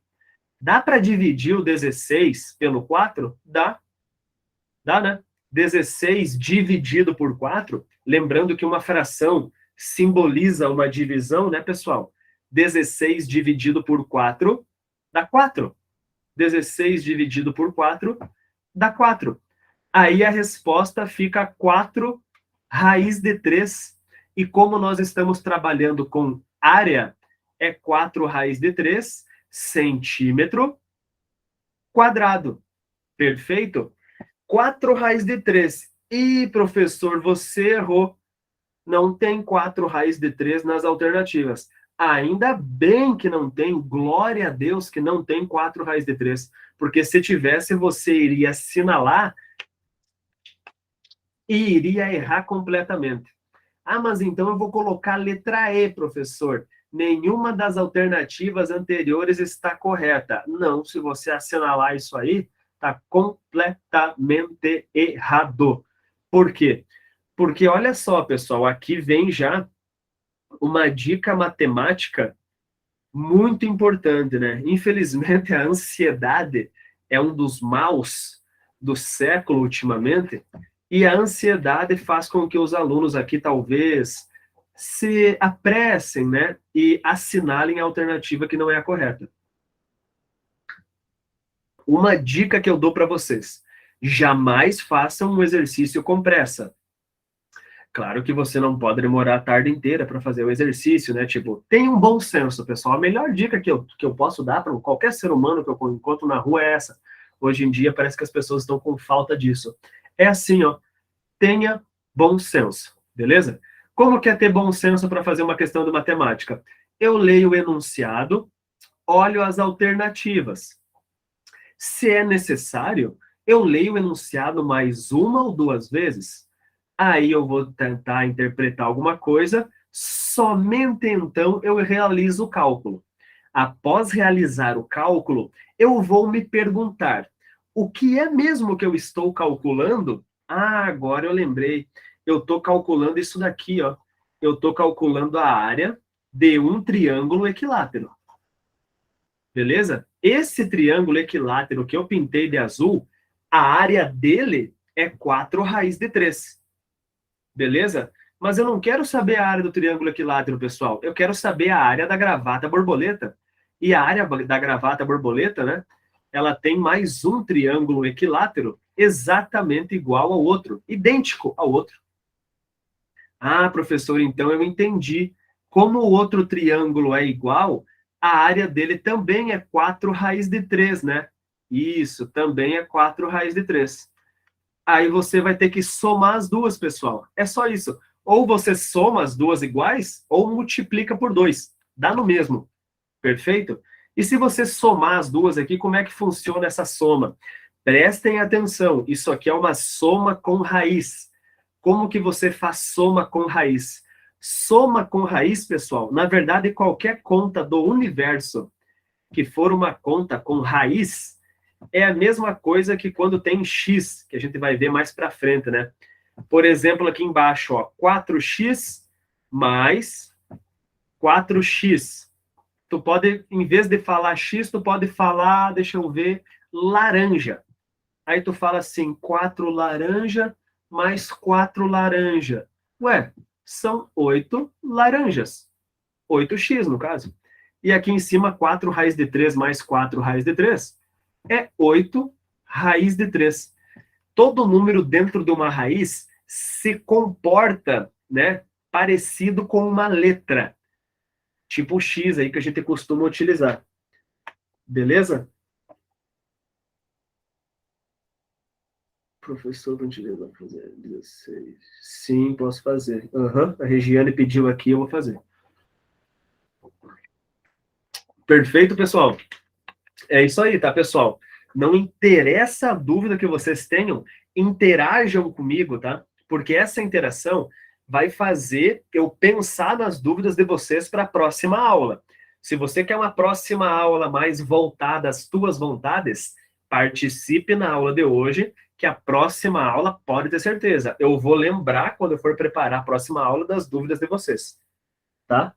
[SPEAKER 1] Dá para dividir o 16 pelo 4? Dá. Dá, né? 16 dividido por 4, lembrando que uma fração simboliza uma divisão, né, pessoal? 16 dividido por 4 dá 4. 16 dividido por 4 dá 4. Aí a resposta fica 4 raiz de 3. E como nós estamos trabalhando com área, é 4 raiz de 3 centímetro quadrado. Perfeito? 4 raiz de 3. Ih, professor, você errou. Não tem 4 raiz de 3 nas alternativas. Ainda bem que não tem, glória a Deus que não tem 4 raiz de 3. Porque se tivesse, você iria assinalar e iria errar completamente. Ah, mas então eu vou colocar a letra E, professor. Nenhuma das alternativas anteriores está correta. Não, se você assinalar isso aí, está completamente errado. Por quê? Porque olha só, pessoal, aqui vem já uma dica matemática muito importante, né? Infelizmente, a ansiedade é um dos maus do século ultimamente, e a ansiedade faz com que os alunos aqui talvez se apressem, né? E assinalem a alternativa que não é a correta. Uma dica que eu dou para vocês: jamais façam um exercício com pressa. Claro que você não pode demorar a tarde inteira para fazer o exercício, né? Tipo, tenha um bom senso, pessoal. A melhor dica que eu posso dar para qualquer ser humano que eu encontro na rua é essa. Hoje em dia parece que as pessoas estão com falta disso. É assim, ó. Tenha bom senso, beleza? Como que é ter bom senso para fazer uma questão de matemática? Eu leio o enunciado, olho as alternativas. Se é necessário, eu leio o enunciado mais uma ou duas vezes. Aí eu vou tentar interpretar alguma coisa, somente então eu realizo o cálculo. Após realizar o cálculo, eu vou me perguntar, o que é mesmo que eu estou calculando? Ah, agora eu lembrei. Eu estou calculando isso daqui, ó. Eu estou calculando a área de um triângulo equilátero. Beleza? Esse triângulo equilátero que eu pintei de azul, a área dele é 4 raiz de 3. Beleza? Mas eu não quero saber a área do triângulo equilátero, pessoal. Eu quero saber a área da gravata borboleta. E a área da gravata borboleta, né? Ela tem mais um triângulo equilátero exatamente igual ao outro, idêntico ao outro. Ah, professor, então eu entendi. Como o outro triângulo é igual, a área dele também é 4 raiz de 3, né? Isso, também é 4 raiz de 3. Aí você vai ter que somar as duas, pessoal. É só isso. Ou você soma as duas iguais, ou multiplica por 2. Dá no mesmo. Perfeito? E se você somar as duas aqui, como é que funciona essa soma? Prestem atenção. Isso aqui é uma soma com raiz. Como que você faz soma com raiz? Soma com raiz, pessoal, na verdade, qualquer conta do universo que for uma conta com raiz, é a mesma coisa que quando tem x, que a gente vai ver mais para frente, né? Por exemplo, aqui embaixo, ó, 4x mais 4x. Tu pode, em vez de falar x, tu pode falar, deixa eu ver, laranja. Aí tu fala assim, 4 laranja mais 4 laranja. Ué, são 8 laranjas. 8x, no caso. E aqui em cima, 4 raiz de 3 mais 4 raiz de 3 é 8 raiz de 3. Todo número dentro de uma raiz se comporta, né, parecido com uma letra. Tipo o X aí que a gente costuma utilizar. Beleza? Professor, não te vai fazer 16. Sim, posso fazer. A Regiane pediu aqui, eu vou fazer. Perfeito, pessoal? É isso aí, tá, pessoal? Não interessa a dúvida que vocês tenham, interajam comigo, tá? Porque essa interação vai fazer eu pensar nas dúvidas de vocês para a próxima aula. Se você quer uma próxima aula mais voltada às tuas vontades, participe na aula de hoje, que a próxima aula, pode ter certeza, eu vou lembrar, quando eu for preparar a próxima aula, das dúvidas de vocês, tá?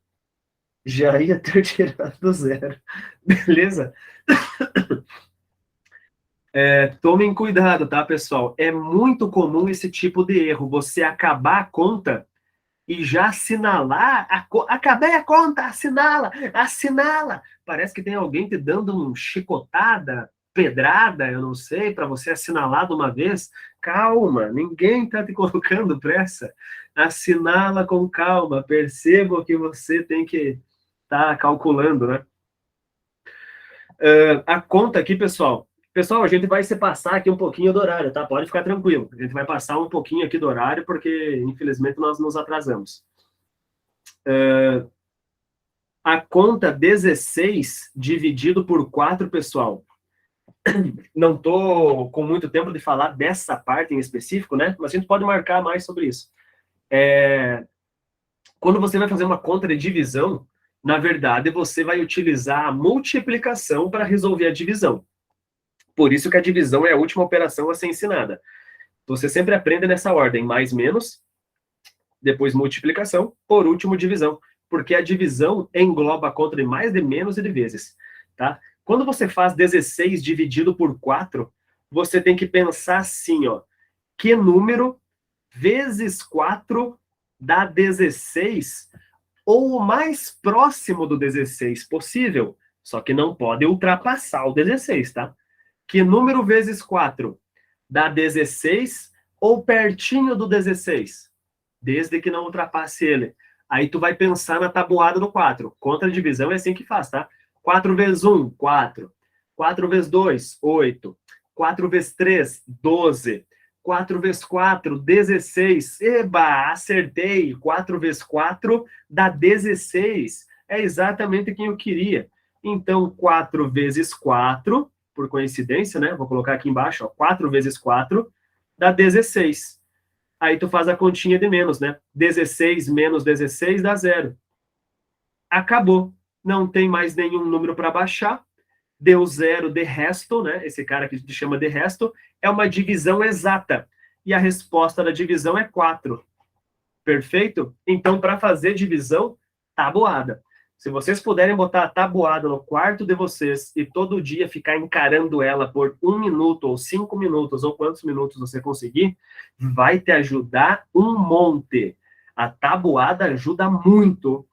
[SPEAKER 1] Já ia ter tirado 0. Beleza? Tomem cuidado, tá, pessoal? É muito comum esse tipo de erro. Você acabar a conta e já assinalar. Acabei a conta, assinala, assinala. Parece que tem alguém te dando uma chicotada, pedrada, eu não sei, para você assinalar de uma vez. Calma, ninguém está te colocando pressa. Assinala com calma. Perceba o que você tem que estar calculando, né? A conta aqui, pessoal. Pessoal, a gente vai se passar aqui um pouquinho do horário, tá? Pode ficar tranquilo. A gente vai passar um pouquinho aqui do horário, porque, infelizmente, nós nos atrasamos. A conta 16 dividido por 4, pessoal. Não estou com muito tempo de falar dessa parte em específico, né? Mas a gente pode marcar mais sobre isso. Quando você vai fazer uma conta de divisão, na verdade, você vai utilizar a multiplicação para resolver a divisão. Por isso que a divisão é a última operação a ser ensinada. Você sempre aprende nessa ordem, mais, menos, depois multiplicação, por último divisão. Porque a divisão engloba a conta de mais, de menos e de vezes. Tá? Quando você faz 16 dividido por 4, você tem que pensar assim, ó. Que número vezes 4 dá 16, ou o mais próximo do 16 possível. Só que não pode ultrapassar o 16, tá? Que número vezes 4 dá 16 ou pertinho do 16? Desde que não ultrapasse ele. Aí tu vai pensar na tabuada do 4. Contra a divisão é assim que faz, tá? 4 vezes 1, 4. 4 vezes 2, 8. 4 vezes 3, 12. 4 vezes 4, 16. Eba, acertei. 4 vezes 4 dá 16. É exatamente quem eu queria. Então, 4 vezes 4, por coincidência, né? Vou colocar aqui embaixo, ó, 4 vezes 4 dá 16. Aí tu faz a continha de menos, né? 16 menos 16 dá 0. Acabou. Não tem mais nenhum número para baixar. Deu 0 de resto, né? Esse cara que a gente chama de resto, é uma divisão exata. E a resposta da divisão é 4. Perfeito? Então, para fazer divisão, tabuada. Se vocês puderem botar a tabuada no quarto de vocês e todo dia ficar encarando ela por 1 minuto, ou 5 minutos, ou quantos minutos você conseguir, vai te ajudar um monte. A tabuada ajuda muito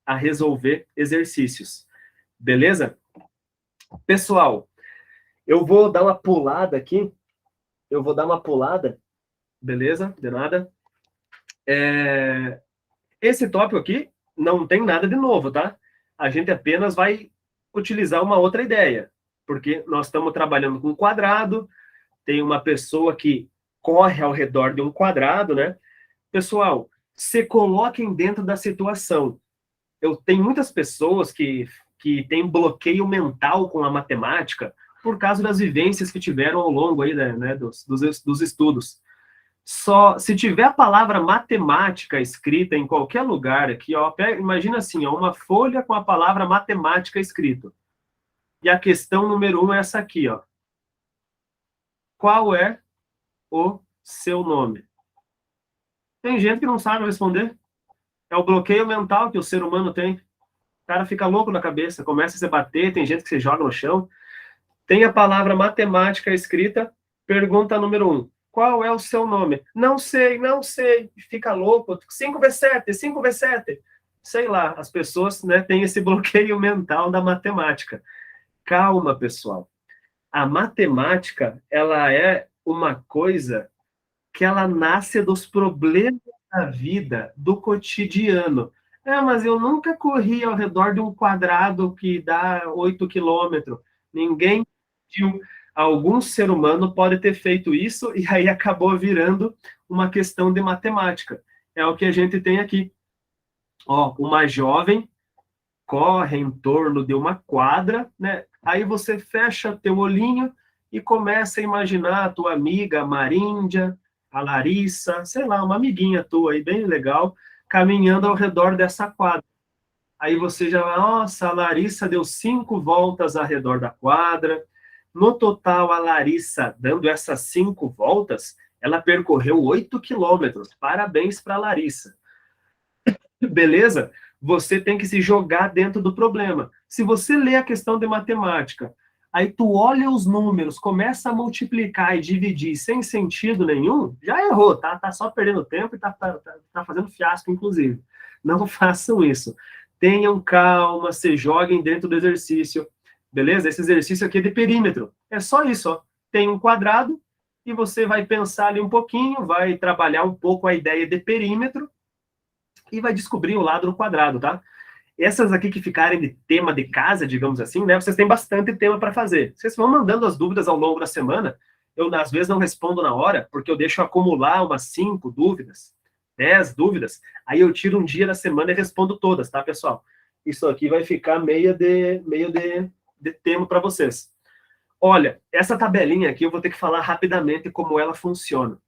[SPEAKER 1] a resolver exercícios. Beleza? Pessoal, eu vou dar uma pulada aqui. Beleza? De nada. Esse tópico aqui não tem nada de novo, tá? A gente apenas vai utilizar uma outra ideia, porque nós estamos trabalhando com um quadrado, tem uma pessoa que corre ao redor de um quadrado, né? Pessoal, se coloquem dentro da situação. Eu tenho muitas pessoas que têm bloqueio mental com a matemática por causa das vivências que tiveram ao longo aí, né, dos estudos. Só se tiver a palavra matemática escrita em qualquer lugar aqui, ó, imagina assim, ó, uma folha com a palavra matemática escrito. E a questão número 1 é essa aqui, ó. Qual é o seu nome? Tem gente que não sabe responder. É o bloqueio mental que o ser humano tem. O cara fica louco na cabeça, começa a se bater, tem gente que se joga no chão. Tem a palavra matemática escrita, pergunta número 1. Qual é o seu nome? Não sei. Fica louco. 5 vezes 7, 5 vezes 7. Sei lá, as pessoas, né, têm esse bloqueio mental da matemática. Calma, pessoal. A matemática, ela é uma coisa que ela nasce dos problemas da vida, do cotidiano. Mas eu nunca corri ao redor de um quadrado que dá 8 quilômetros. Ninguém viu. Algum ser humano pode ter feito isso e aí acabou virando uma questão de matemática. É o que a gente tem aqui. Ó, uma jovem corre em torno de uma quadra, né? Aí você fecha teu olhinho e começa a imaginar a tua amiga a Maríndia, a Larissa, sei lá, uma amiguinha tua aí, bem legal, caminhando ao redor dessa quadra. Aí você já vai, nossa, a Larissa deu 5 voltas ao redor da quadra. No total, a Larissa, dando essas 5 voltas, ela percorreu 8 quilômetros. Parabéns para a Larissa. Beleza? Você tem que se jogar dentro do problema. Se você lê a questão de matemática, aí tu olha os números, começa a multiplicar e dividir sem sentido nenhum, já errou, tá? Tá só perdendo tempo e tá fazendo fiasco, inclusive. Não façam isso. Tenham calma, se joguem dentro do exercício. Beleza? Esse exercício aqui é de perímetro. É só isso, ó. Tem um quadrado e você vai pensar ali um pouquinho, vai trabalhar um pouco a ideia de perímetro e vai descobrir o lado do quadrado, tá? Essas aqui que ficarem de tema de casa, digamos assim, né? Vocês têm bastante tema para fazer. Vocês vão mandando as dúvidas ao longo da semana. Eu, às vezes, não respondo na hora, porque eu deixo acumular umas 5 dúvidas, 10 dúvidas. Aí eu tiro um dia da semana e respondo todas, tá, pessoal? Isso aqui vai ficar meio de tema para vocês. Olha, essa tabelinha aqui eu vou ter que falar rapidamente como ela funciona.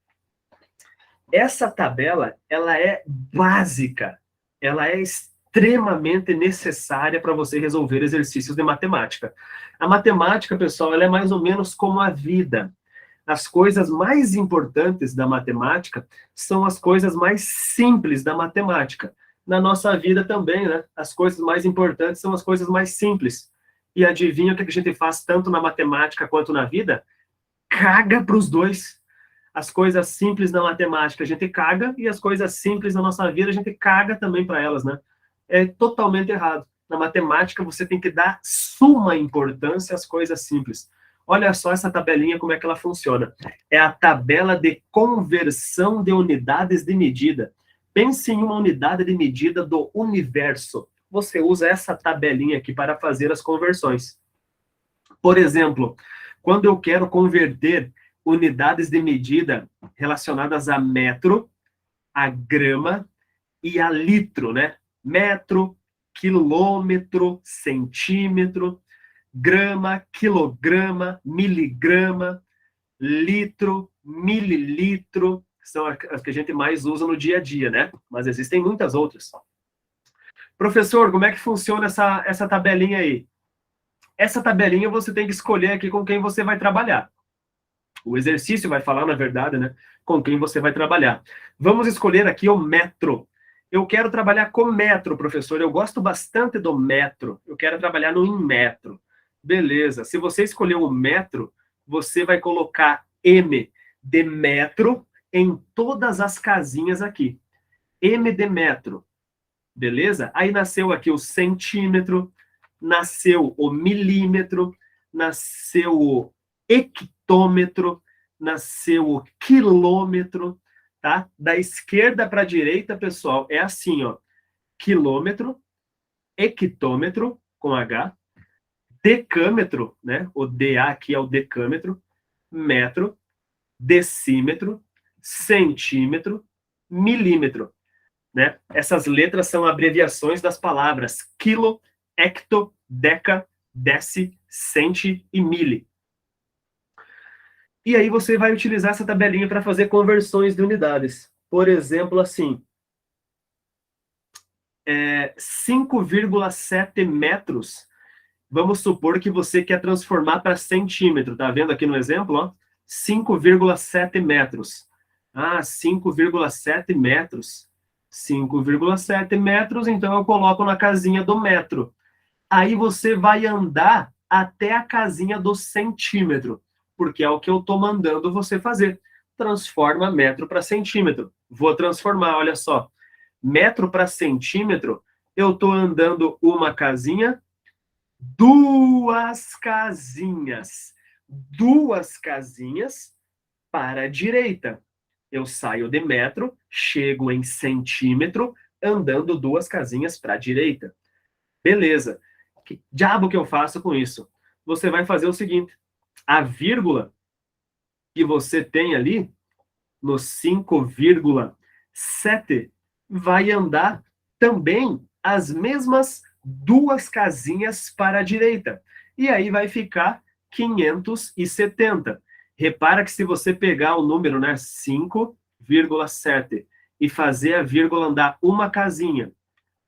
[SPEAKER 1] Essa tabela, ela é básica, ela é extremamente necessária para você resolver exercícios de matemática. A matemática, pessoal, ela é mais ou menos como a vida. As coisas mais importantes da matemática são as coisas mais simples da matemática. Na nossa vida também, né? As coisas mais importantes são as coisas mais simples. E adivinha o que a gente faz tanto na matemática quanto na vida? Caga para os dois. As coisas simples na matemática a gente caga e as coisas simples na nossa vida a gente caga também para elas, né? É totalmente errado. Na matemática você tem que dar suma importância às coisas simples. Olha só essa tabelinha como é que ela funciona. É a tabela de conversão de unidades de medida. Pense em uma unidade de medida do universo. Você usa essa tabelinha aqui para fazer as conversões. Por exemplo, quando eu quero converter unidades de medida relacionadas a metro, a grama e a litro, né? Metro, quilômetro, centímetro, grama, quilograma, miligrama, litro, mililitro, que são as que a gente mais usa no dia a dia, né? Mas existem muitas outras. Professor, como é que funciona essa tabelinha aí? Essa tabelinha você tem que escolher aqui com quem você vai trabalhar. O exercício vai falar, na verdade, né, com quem você vai trabalhar. Vamos escolher aqui o metro. Eu quero trabalhar com metro, professor. Eu gosto bastante do metro. Eu quero trabalhar no em metro. Beleza. Se você escolher o metro, você vai colocar M de metro em todas as casinhas aqui. M de metro. Beleza? Aí nasceu aqui o centímetro, nasceu o milímetro, nasceu o hectômetro, nasceu o quilômetro, tá? Da esquerda para a direita, pessoal, é assim, ó. Quilômetro, hectômetro, com H, decâmetro, né? O DA aqui é o decâmetro, metro, decímetro, centímetro, milímetro, né? Essas letras são abreviações das palavras quilo, hecto, deca, deci, centi e mili. E aí você vai utilizar essa tabelinha para fazer conversões de unidades. Por exemplo, assim, 5,7 metros, vamos supor que você quer transformar para centímetro. Tá vendo aqui no exemplo? Ó? 5,7 metros. Ah, 5,7 metros. 5,7 metros, então eu coloco na casinha do metro. Aí você vai andar até a casinha do centímetro, porque é o que eu estou mandando você fazer. Transforma metro para centímetro. Vou transformar, olha só. Metro para centímetro, eu estou andando uma casinha, duas casinhas. Duas casinhas para a direita. Eu saio de metro, chego em centímetro, andando duas casinhas para a direita. Beleza. Que diabo que eu faço com isso? Você vai fazer o seguinte, a vírgula que você tem ali, no 5,7, vai andar também as mesmas duas casinhas para a direita. E aí vai ficar 570. Repara que se você pegar o número, né, 5,7 e fazer a vírgula andar uma casinha,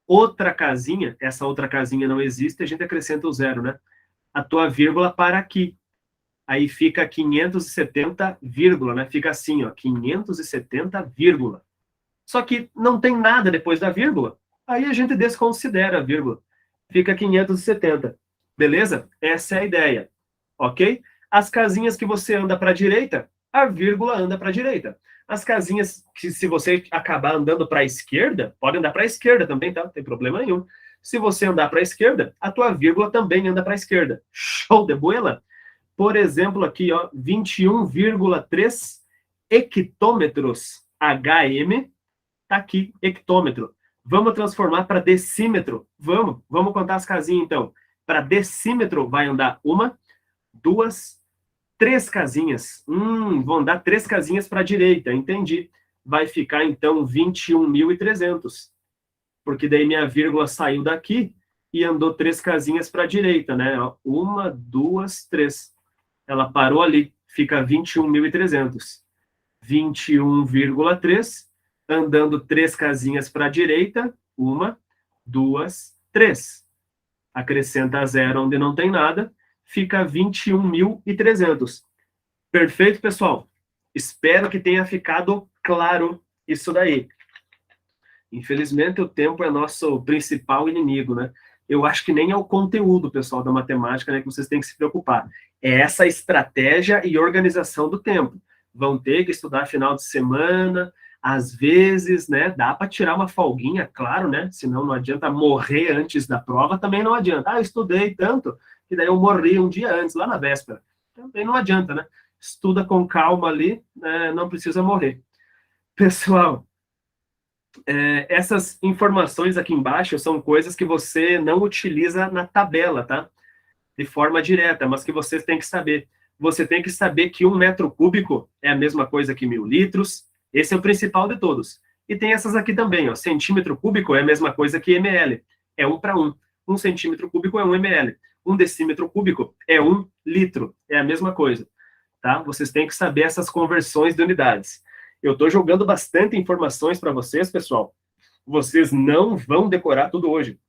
[SPEAKER 1] outra casinha, essa outra casinha não existe, a gente acrescenta o zero, né? A tua vírgula para aqui. Aí fica 570, vírgula, né? Fica assim, ó, 570, vírgula. Só que não tem nada depois da vírgula. Aí a gente desconsidera a vírgula. Fica 570. Beleza? Essa é a ideia. Ok? As casinhas que você anda para a direita, a vírgula anda para a direita. As casinhas que, se você acabar andando para a esquerda, pode andar para a esquerda também, tá? Não tem problema nenhum. Se você andar para a esquerda, a tua vírgula também anda para a esquerda. Show de bola? Por exemplo, aqui, ó, 21,3 hectômetros. HM, tá aqui, hectômetro. Vamos transformar para decímetro? Vamos contar as casinhas, então. Para decímetro, vai andar uma, duas, três casinhas. Vão dar três casinhas para a direita, entendi. Vai ficar, então, 21.300. Porque daí minha vírgula saiu daqui e andou três casinhas para a direita, né? Uma, duas, três. Ela parou ali, fica 21.300. 21,3, andando três casinhas para a direita. Uma, duas, três. Acrescenta zero onde não tem nada. Fica 21.300. Perfeito, pessoal? Espero que tenha ficado claro isso daí. Infelizmente, o tempo é nosso principal inimigo, né? Eu acho que nem é o conteúdo, pessoal, da matemática, né, que vocês têm que se preocupar. É essa estratégia e organização do tempo. Vão ter que estudar final de semana, às vezes, né, dá para tirar uma folguinha, claro, né? Senão não adianta morrer antes da prova, também não adianta. Eu estudei tanto que daí eu morri um dia antes, lá na véspera. Também não adianta, né? Estuda com calma ali, né, não precisa morrer. Pessoal, essas informações aqui embaixo são coisas que você não utiliza na tabela, tá? De forma direta, mas que vocês têm que saber. você tem que saber que 1 metro cúbico é a mesma coisa que 1.000 litros. Esse é o principal de todos. E tem essas aqui também, ó. Centímetro cúbico é a mesma coisa que ml. É 1 para 1. 1 centímetro cúbico é 1 ml. 1 decímetro cúbico é 1 litro. É a mesma coisa, tá? Vocês têm que saber essas conversões de unidades. Eu estou jogando bastante informações para vocês, pessoal. Vocês não vão decorar tudo hoje.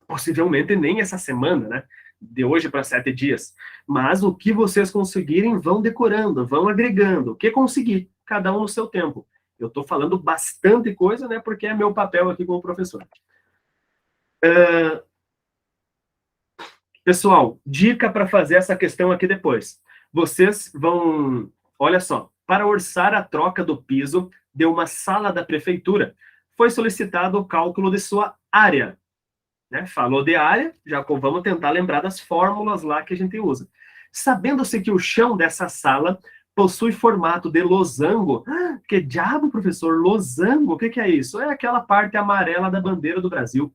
[SPEAKER 1] Possivelmente nem essa semana, né? De hoje para 7 dias. Mas o que vocês conseguirem, vão decorando, vão agregando. O que conseguir, cada um no seu tempo. Eu estou falando bastante coisa, né? Porque é meu papel aqui como professor. Pessoal, dica para fazer essa questão aqui depois. Vocês vão... Olha só. Para orçar a troca do piso de uma sala da prefeitura, foi solicitado o cálculo de sua área. Né? Falou de área, já vamos tentar lembrar das fórmulas lá que a gente usa. Sabendo-se que o chão dessa sala possui formato de losango. Que diabo, professor? Losango? O que é isso? É aquela parte amarela da bandeira do Brasil.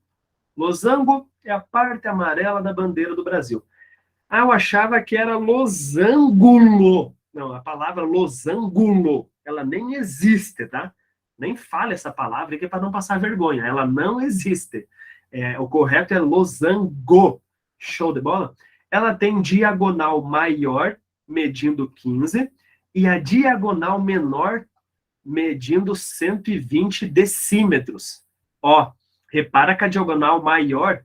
[SPEAKER 1] Losango é a parte amarela da bandeira do Brasil. Eu achava que era losangulo. Não, a palavra losangulo, ela nem existe, tá? Nem fale essa palavra aqui para não passar vergonha. Ela não existe. O correto é losango. Show de bola? Ela tem diagonal maior, medindo 15, e a diagonal menor, medindo 120 decímetros. Ó, repara que a diagonal maior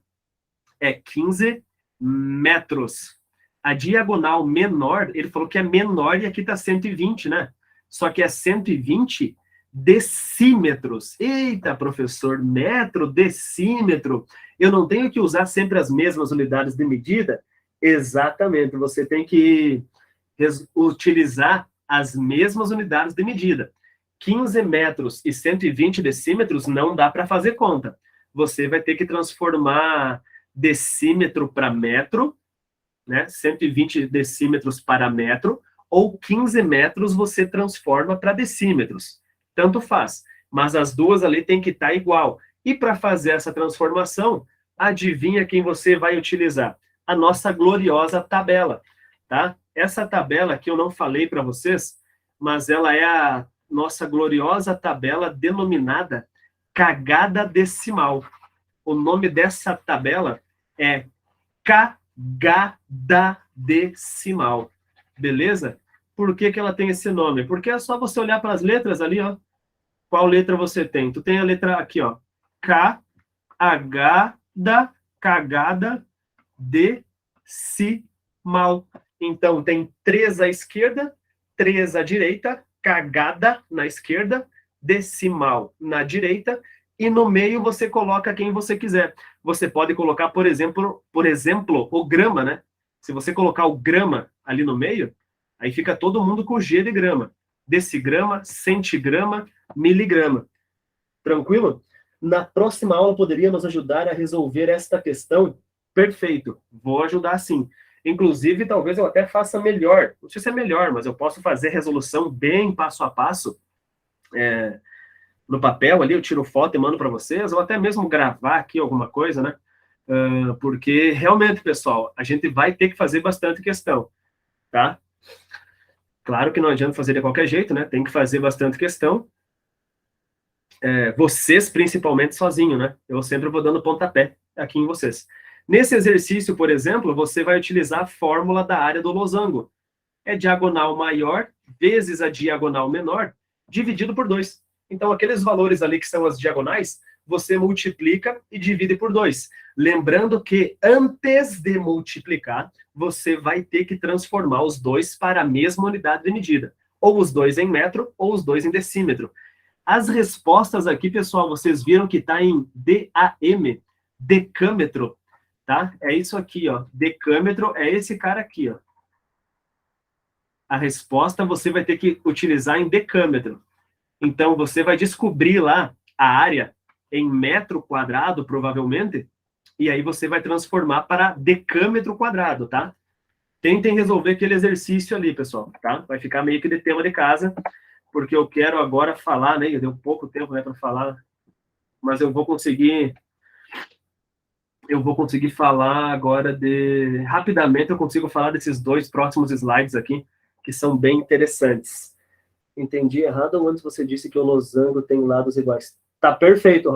[SPEAKER 1] é 15 metros. A diagonal menor, ele falou que é menor e aqui está 120, né? Só que é 120 decímetros. Eita, professor, metro, decímetro. Eu não tenho que usar sempre as mesmas unidades de medida? Exatamente, você tem que utilizar as mesmas unidades de medida. 15 metros e 120 decímetros não dá para fazer conta. Você vai ter que transformar decímetro para metro, né? 120 decímetros para metro, ou 15 metros você transforma para decímetros. Tanto faz, mas as duas ali tem que estar igual. E para fazer essa transformação, adivinha quem você vai utilizar? A nossa gloriosa tabela, tá? Essa tabela aqui eu não falei para vocês, mas ela é a nossa gloriosa tabela denominada cagada decimal. O nome dessa tabela é cagada decimal. Beleza? Por que ela tem esse nome? Porque é só você olhar para as letras ali, ó. Qual letra você tem? Tu tem a letra aqui, ó. Cagada decimal. Então, tem 3 à esquerda, 3 à direita, cagada na esquerda, decimal na direita, e no meio você coloca quem você quiser. Você pode colocar, por exemplo, o grama, né? Se você colocar o grama ali no meio, aí fica todo mundo com G de grama. Decigrama, centigrama, miligrama. Tranquilo? Na próxima aula poderia nos ajudar a resolver esta questão? Perfeito. Vou ajudar sim. Inclusive, talvez eu até faça melhor. Não sei se é melhor, mas eu posso fazer resolução bem passo a passo. No papel ali, eu tiro foto e mando para vocês, ou até mesmo gravar aqui alguma coisa, né? Porque, realmente, pessoal, a gente vai ter que fazer bastante questão, tá? Claro que não adianta fazer de qualquer jeito, né? Tem que fazer bastante questão. Vocês, principalmente, sozinho, né? Eu sempre vou dando pontapé aqui em vocês. Nesse exercício, por exemplo, você vai utilizar a fórmula da área do losango. É diagonal maior vezes a diagonal menor, dividido por 2. Então, aqueles valores ali que são as diagonais, você multiplica e divide por 2. Lembrando que, antes de multiplicar, você vai ter que transformar os dois para a mesma unidade de medida. Ou os dois em metro, ou os dois em decímetro. As respostas aqui, pessoal, vocês viram que está em DAM, decâmetro, tá? É isso aqui, ó. Decâmetro é esse cara aqui, ó. A resposta você vai ter que utilizar em decâmetro. Então, você vai descobrir lá a área em metro quadrado, provavelmente, e aí você vai transformar para decâmetro quadrado, tá? Tentem resolver aquele exercício ali, pessoal, tá? Vai ficar meio que de tema de casa, porque eu quero agora falar, né? Deu pouco tempo, né, para falar, mas eu vou conseguir eu vou conseguir falar agora rapidamente, eu consigo falar desses 2 próximos slides aqui, que são bem interessantes. Entendi errado ou antes você disse que o losango tem lados iguais? Tá perfeito,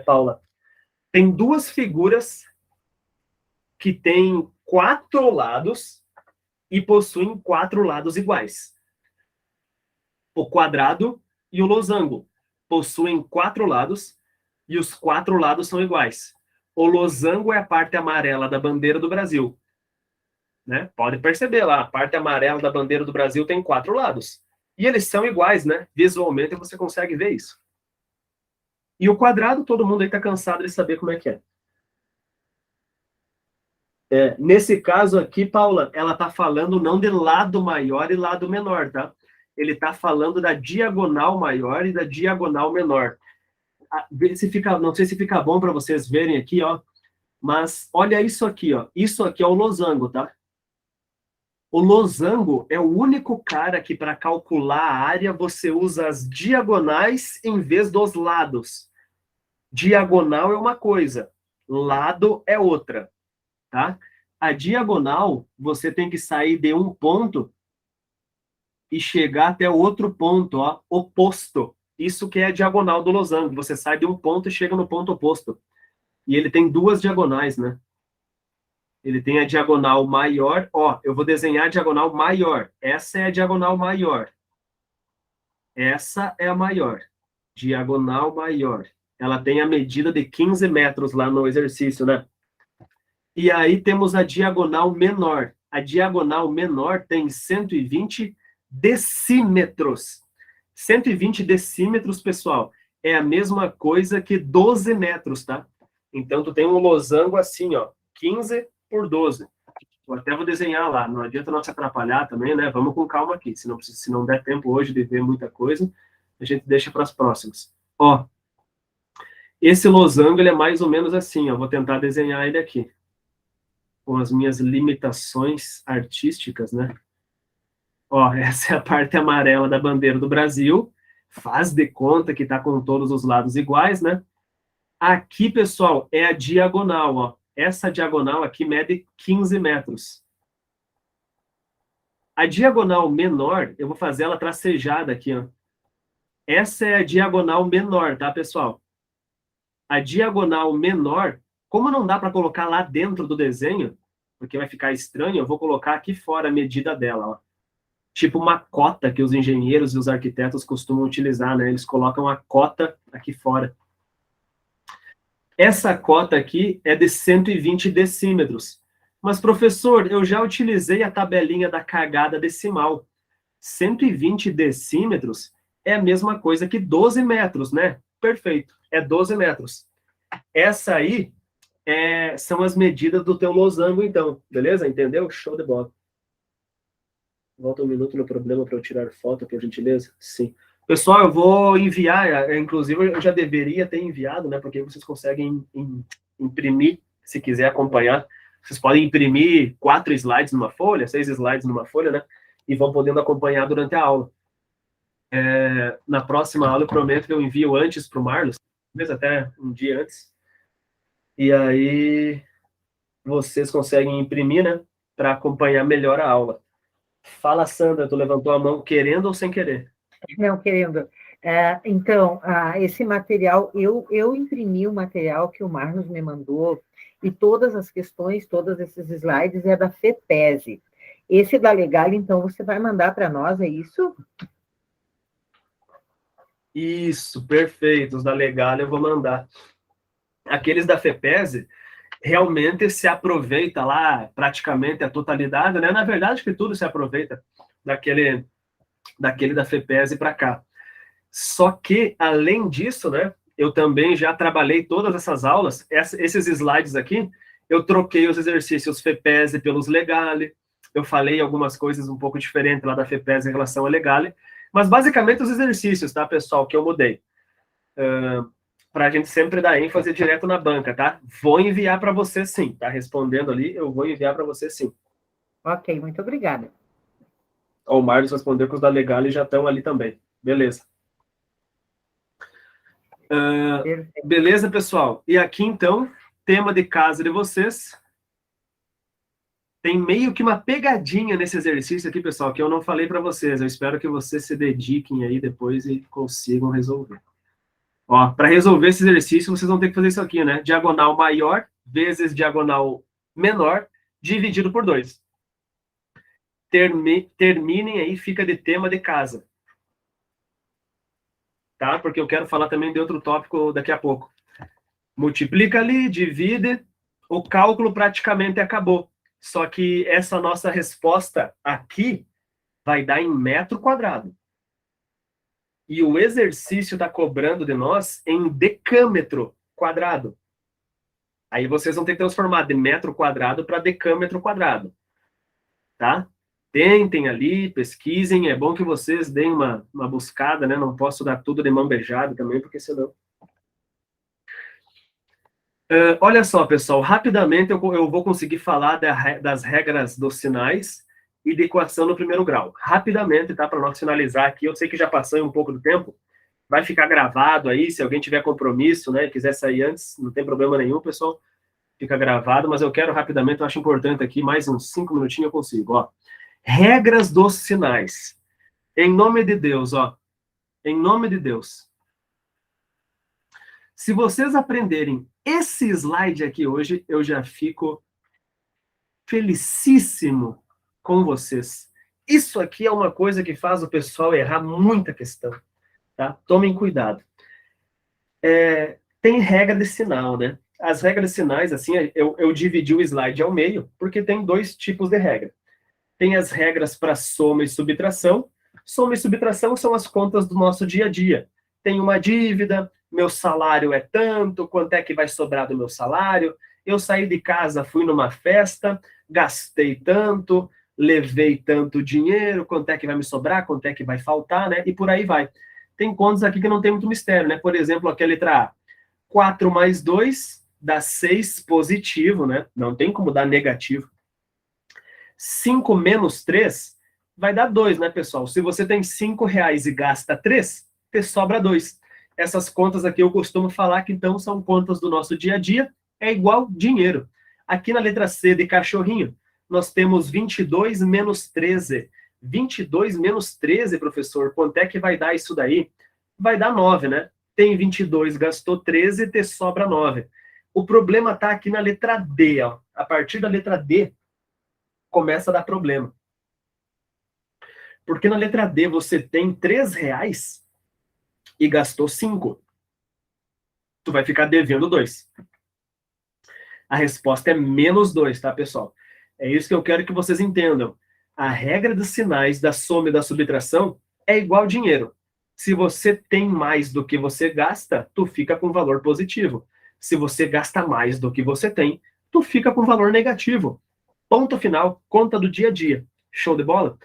[SPEAKER 1] Paula. Tem 2 figuras que têm 4 lados e possuem 4 lados iguais. O quadrado e o losango possuem 4 lados e os 4 lados são iguais. O losango é a parte amarela da bandeira do Brasil. Né? Pode perceber lá, a parte amarela da bandeira do Brasil tem 4 lados. E eles são iguais, né? Visualmente você consegue ver isso. E o quadrado, todo mundo aí está cansado de saber como é que é. Nesse caso aqui, Paula, ela está falando não de lado maior e lado menor, tá? Ele está falando da diagonal maior e da diagonal menor. Não sei se fica bom para vocês verem aqui, ó. Mas olha isso aqui, ó. Isso aqui é o losango, tá? O losango é o único cara que, para calcular a área, você usa as diagonais em vez dos lados. Diagonal é uma coisa, lado é outra, tá? A diagonal, você tem que sair de um ponto e chegar até outro ponto, ó, oposto. Isso que é a diagonal do losango. Você sai de um ponto e chega no ponto oposto. E ele tem 2 diagonais, né? Ele tem a diagonal maior. Ó, eu vou desenhar a diagonal maior. Essa é a diagonal maior. Essa é a maior. Diagonal maior. Ela tem a medida de 15 metros lá no exercício, né? E aí temos a diagonal menor. A diagonal menor tem 120 decímetros. 120 decímetros, pessoal, é a mesma coisa que 12 metros, tá? Então, tu tem um losango assim, ó, 15 por 12. Eu até vou desenhar lá, não adianta não se atrapalhar também, né? Vamos com calma aqui, se não der tempo hoje de ver muita coisa, a gente deixa para as próximas. Ó, esse losango, ele é mais ou menos assim, ó, vou tentar desenhar ele aqui, com as minhas limitações artísticas, né? Ó, essa é a parte amarela da bandeira do Brasil, faz de conta que tá com todos os lados iguais, né? Aqui, pessoal, é a diagonal, ó. Essa diagonal aqui mede 15 metros. A diagonal menor, eu vou fazer ela tracejada aqui, ó. Essa é a diagonal menor, tá, pessoal? A diagonal menor, como não dá para colocar lá dentro do desenho, porque vai ficar estranho, eu vou colocar aqui fora a medida dela, ó. Tipo uma cota que os engenheiros e os arquitetos costumam utilizar, né? Eles colocam a cota aqui fora. Essa cota aqui é de 120 decímetros. Mas, professor, eu já utilizei a tabelinha da cargada decimal. 120 decímetros é a mesma coisa que 12 metros, né? Perfeito, é 12 metros. Essa aí são as medidas do teu losango, então. Beleza? Entendeu? Show de bola. Volta um minuto no problema para eu tirar foto, por gentileza? Sim. Pessoal, eu vou enviar, inclusive eu já deveria ter enviado, né? Porque vocês conseguem imprimir, se quiser acompanhar. Vocês podem imprimir 4 slides numa folha, 6 slides numa folha, né? E vão podendo acompanhar durante a aula. Na próxima aula, eu prometo que eu envio antes para o Marlos, talvez até um dia antes. E aí vocês conseguem imprimir, né? Para acompanhar melhor a aula. Fala, Sandra, tu levantou a mão querendo ou sem querer?
[SPEAKER 4] Não, querendo. Então, esse material, eu imprimi o material que o Marlos me mandou, e todas as questões, todos esses slides, é da FEPESE. Esse da Legal, então, você vai mandar para nós, é isso?
[SPEAKER 1] Isso, perfeito. Os da Legal eu vou mandar. Aqueles da FEPESE, realmente se aproveita lá praticamente a totalidade, né? Na verdade, que tudo se aproveita daquele da FEPESE para cá. Só que, além disso, né, eu também já trabalhei todas essas aulas, esses slides aqui, eu troquei os exercícios FEPESE pelos Legale, eu falei algumas coisas um pouco diferentes lá da FEPESE em relação ao Legale, mas basicamente os exercícios, tá, pessoal, que eu mudei. Para a gente sempre dar ênfase direto na banca, tá? Vou enviar para você sim, tá? Respondendo ali, eu vou enviar para você sim.
[SPEAKER 4] Ok, muito obrigada.
[SPEAKER 1] O Marlos respondeu que os da Legale já estão ali também. Beleza. Beleza, pessoal? E aqui, então, tema de casa de vocês. Tem meio que uma pegadinha nesse exercício aqui, pessoal, que eu não falei para vocês. Eu espero que vocês se dediquem aí depois e consigam resolver. Ó, para resolver esse exercício, vocês vão ter que fazer isso aqui, né? Diagonal maior vezes diagonal menor, dividido por 2. Terminem aí, fica de tema de casa. Tá? Porque eu quero falar também de outro tópico daqui a pouco. Multiplica ali, divide, o cálculo praticamente acabou. Só que essa nossa resposta aqui vai dar em metro quadrado. E o exercício está cobrando de nós em decâmetro quadrado. Aí vocês vão ter que transformar de metro quadrado para decâmetro quadrado. Tá? Tentem ali, pesquisem. É bom que vocês deem uma buscada, né? Não posso dar tudo de mão beijada também, porque senão... olha só, pessoal, rapidamente eu vou conseguir falar das regras dos sinais e de equação no primeiro grau. Rapidamente, tá? Para nós finalizar aqui. Eu sei que já passou um pouco do tempo. Vai ficar gravado aí. Se alguém tiver compromisso, né, e quiser sair antes, não tem problema nenhum, pessoal. Fica gravado, mas eu quero rapidamente, eu acho importante aqui, mais uns 5 minutinhos eu consigo. Ó. Regras dos sinais. Em nome de Deus, ó. Em nome de Deus. Se vocês aprenderem esse slide aqui hoje, eu já fico felicíssimo com vocês. Isso aqui é uma coisa que faz o pessoal errar muita questão, tá? Tomem cuidado. Tem regra de sinal, né? As regras de sinais, assim, eu dividi o slide ao meio, porque tem 2 tipos de regra. Tem as regras para soma e subtração. Soma e subtração são as contas do nosso dia a dia. Tem uma dívida, meu salário é tanto, quanto é que vai sobrar do meu salário? Eu saí de casa, fui numa festa, gastei tanto, levei tanto dinheiro, quanto é que vai me sobrar, quanto é que vai faltar, né? E por aí vai. Tem contas aqui que não tem muito mistério, né? Por exemplo, aqui a letra A. 4 mais 2 dá 6 positivo, né? Não tem como dar negativo. 5 menos 3 vai dar 2, né, pessoal? Se você tem R$5 e gasta 3, te sobra 2. Essas contas aqui eu costumo falar que, então, são contas do nosso dia a dia, é igual dinheiro. Aqui na letra C de cachorrinho, nós temos 22 menos 13. 22 menos 13, professor, quanto é que vai dar isso daí? Vai dar 9, né? Tem 22, gastou 13, te sobra 9. O problema está aqui na letra D, ó. A partir da letra D, começa a dar problema. Porque na letra D você tem R$3 e gastou 5. Tu vai ficar devendo 2. A resposta é menos 2, tá, pessoal? É isso que eu quero que vocês entendam. A regra dos sinais da soma e da subtração é igual dinheiro. Se você tem mais do que você gasta, tu fica com valor positivo. Se você gasta mais do que você tem, tu fica com valor negativo. Ponto final, conta do dia a dia. Show de bola?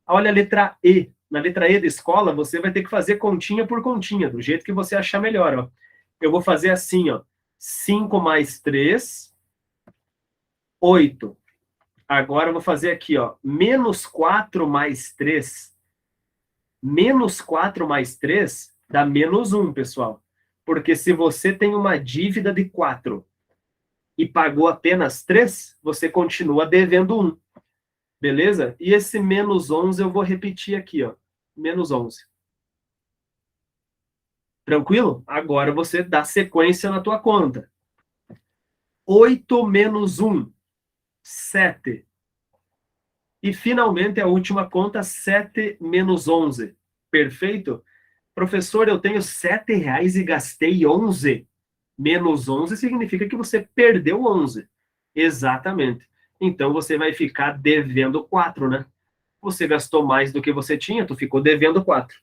[SPEAKER 1] Olha a letra E. Na letra E da escola, você vai ter que fazer continha por continha, do jeito que você achar melhor. Ó. Eu vou fazer assim, ó. 5 mais 3, 8. Agora eu vou fazer aqui, ó. Menos 4 mais 3. Menos 4 mais 3 dá menos 1, pessoal. Porque se você tem uma dívida de 4 e pagou apenas 3, você continua devendo 1. Beleza? E esse menos 11 eu vou repetir aqui, ó. Menos 11. Tranquilo? Agora você dá sequência na tua conta. 8 menos 1, 7. E, finalmente, a última conta, 7 menos 11. Perfeito? Professor, eu tenho R$7 e gastei 11. Menos 11 significa que você perdeu 11. Exatamente. Então, você vai ficar devendo 4, né? Você gastou mais do que você tinha, tu ficou devendo 4.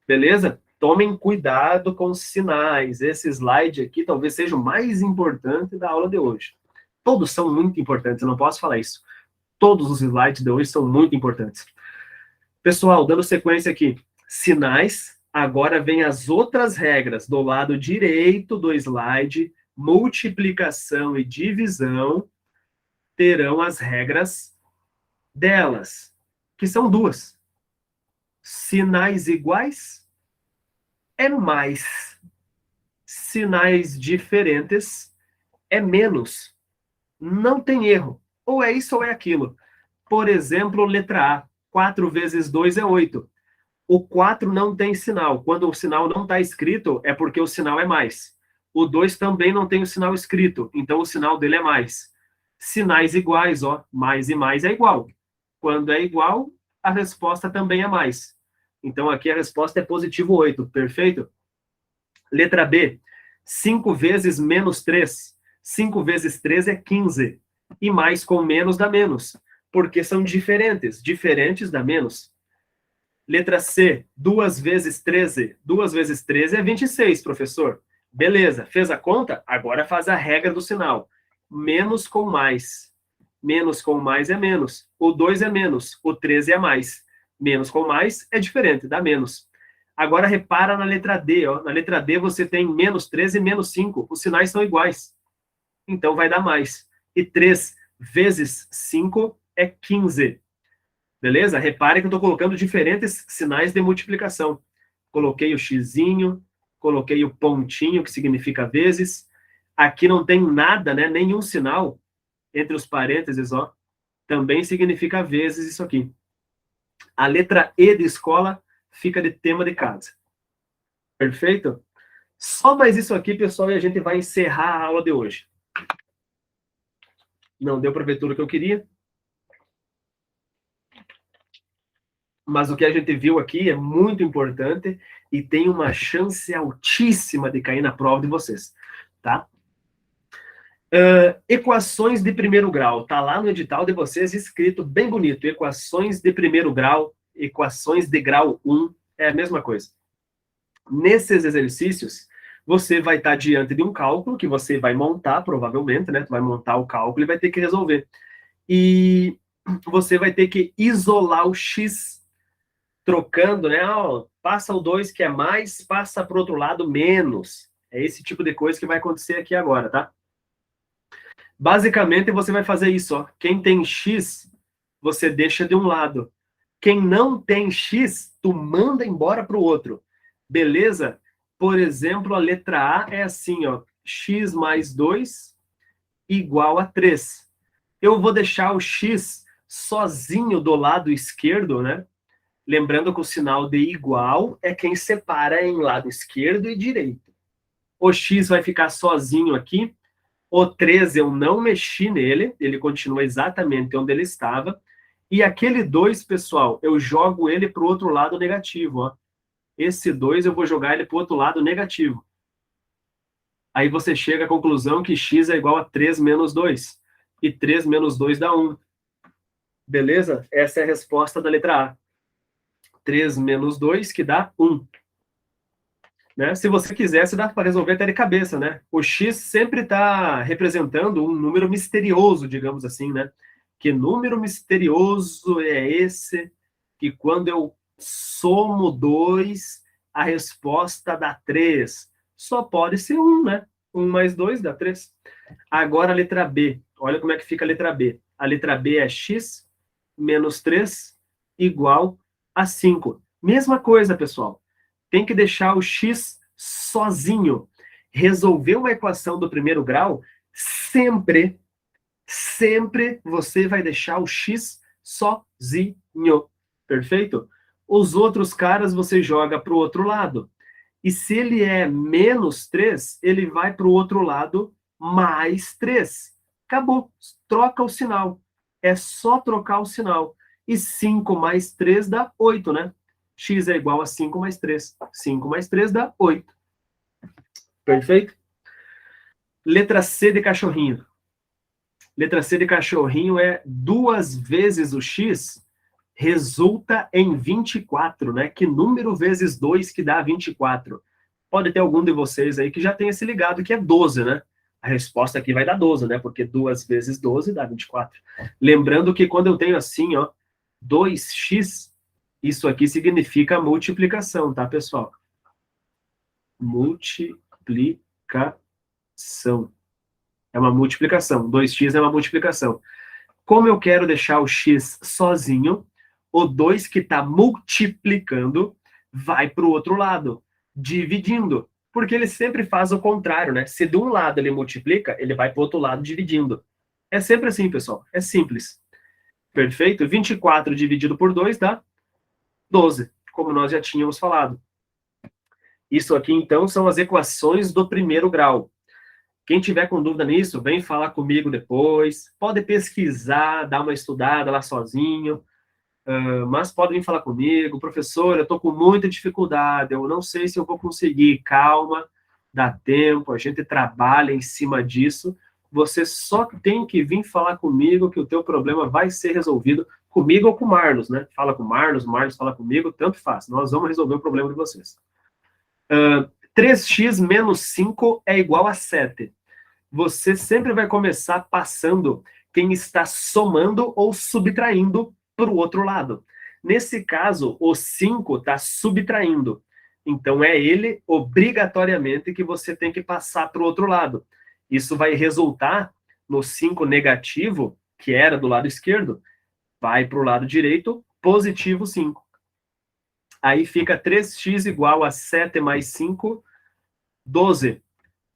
[SPEAKER 1] Beleza? Tomem cuidado com os sinais. Esse slide aqui talvez seja o mais importante da aula de hoje. Todos são muito importantes, eu não posso falar isso. Todos os slides de hoje são muito importantes. Pessoal, dando sequência aqui. Sinais, agora vem as outras regras do lado direito do slide. Multiplicação e divisão terão as regras delas, que são 2. Sinais iguais é mais. Sinais diferentes é menos. Não tem erro. Ou é isso ou é aquilo. Por exemplo, letra A. 4 vezes 2 é 8. O 4 não tem sinal. Quando o sinal não está escrito, é porque o sinal é mais. O 2 também não tem o sinal escrito, então o sinal dele é mais. Sinais iguais, ó, mais e mais é igual. Quando é igual, a resposta também é mais. Então aqui a resposta é positivo 8, perfeito? Letra B, 5 vezes menos 3. 5 vezes 3 é 15. E mais com menos dá menos, porque são diferentes. Diferentes dá menos. Letra C, 2 vezes 13. 2 vezes 13 é 26, professor. Beleza, fez a conta? Agora faz a regra do sinal. Menos com mais. Menos com mais é menos. O 2 é menos, o 13 é mais. Menos com mais é diferente, dá menos. Agora repara na letra D. Ó. Na letra D você tem menos 13 e menos 5. Os sinais são iguais. Então vai dar mais. E 3 vezes 5 é 15. Beleza? Repare que eu estou colocando diferentes sinais de multiplicação. Coloquei o xizinho, coloquei o pontinho, que significa vezes. Aqui não tem nada, né? Nenhum sinal entre os parênteses, ó. Também significa vezes isso aqui. A letra E de escola fica de tema de casa. Perfeito? Só mais isso aqui, pessoal, e a gente vai encerrar a aula de hoje. Não deu para ver tudo que eu queria. Mas o que a gente viu aqui é muito importante e tem uma chance altíssima de cair na prova de vocês, tá? Equações de primeiro grau. Tá lá no edital de vocês escrito bem bonito. Equações de primeiro grau, equações de grau 1, é a mesma coisa. Nesses exercícios, você vai estar diante de um cálculo que você vai montar, provavelmente, né? Tu vai montar o cálculo e vai ter que resolver. E você vai ter que isolar o x trocando, né? Ó, passa o 2 que é mais, passa para o outro lado menos. É esse tipo de coisa que vai acontecer aqui agora, tá? Basicamente, você vai fazer isso, ó. Quem tem x, você deixa de um lado. Quem não tem x, tu manda embora para o outro. Beleza? Por exemplo, a letra A é assim, ó. X mais 2 igual a 3. Eu vou deixar o x sozinho do lado esquerdo, né? Lembrando que o sinal de igual é quem separa em lado esquerdo e direito. O x vai ficar sozinho aqui. O 3 eu não mexi nele, ele continua exatamente onde ele estava. E aquele 2, pessoal, eu jogo ele para o outro lado negativo. Ó. Esse 2 eu vou jogar ele para o outro lado negativo. Aí você chega à conclusão que x é igual a 3 menos 2. E 3 menos 2 dá 1. Beleza? Essa é a resposta da letra A. 3 menos 2, que dá 1. Né? Se você quisesse, dá para resolver até de cabeça, né? O x sempre está representando um número misterioso, digamos assim, né? Que número misterioso é esse que quando eu somo 2, a resposta dá 3? Só pode ser 1, né? 1 mais 2 dá 3. Agora a letra B. Olha como é que fica a letra B. A letra B é x menos 3 igual a 5. Mesma coisa, pessoal. Tem que deixar o x sozinho. Resolver uma equação do primeiro grau, sempre você vai deixar o x sozinho. Perfeito? Os outros caras você joga para o outro lado. E se ele é menos 3, ele vai para o outro lado mais 3. Acabou. Troca o sinal. É só trocar o sinal. E 5 mais 3 dá 8, né? X é igual a 5 mais 3. 5 mais 3 dá 8. Perfeito? Letra C de cachorrinho. Letra C de cachorrinho é 2 vezes o x resulta em 24, né? Que número vezes 2 que dá 24? Pode ter algum de vocês aí que já tenha se ligado que é 12, né? A resposta aqui vai dar 12, né? Porque 2 vezes 12 dá 24. Lembrando que quando eu tenho assim, ó, 2x, isso aqui significa multiplicação, tá, pessoal? Multiplicação. É uma multiplicação. 2x é uma multiplicação. Como eu quero deixar o x sozinho, o 2 que está multiplicando vai para o outro lado, dividindo. Porque ele sempre faz o contrário, né? Se de um lado ele multiplica, ele vai para o outro lado dividindo. É sempre assim, pessoal. É simples. Perfeito? 24 dividido por 2 dá 12, como nós já tínhamos falado. Isso aqui, então, são as equações do primeiro grau. Quem tiver com dúvida nisso, vem falar comigo depois. Pode pesquisar, dar uma estudada lá sozinho. Mas pode vir falar comigo. Professor, eu estou com muita dificuldade. Eu não sei se eu vou conseguir. Calma, dá tempo. A gente trabalha em cima disso. Você só tem que vir falar comigo que o teu problema vai ser resolvido. Comigo ou com o Marlos, né? Fala com o Marlos fala comigo, tanto faz. Nós vamos resolver o problema de vocês. 3x menos 5 é igual a 7. Você sempre vai começar passando quem está somando ou subtraindo para o outro lado. Nesse caso, o 5 está subtraindo. Então, é ele, obrigatoriamente, que você tem que passar para o outro lado. Isso vai resultar no 5 negativo, que era do lado esquerdo, vai para o lado direito, positivo 5. Aí fica 3x igual a 7 mais 5, 12.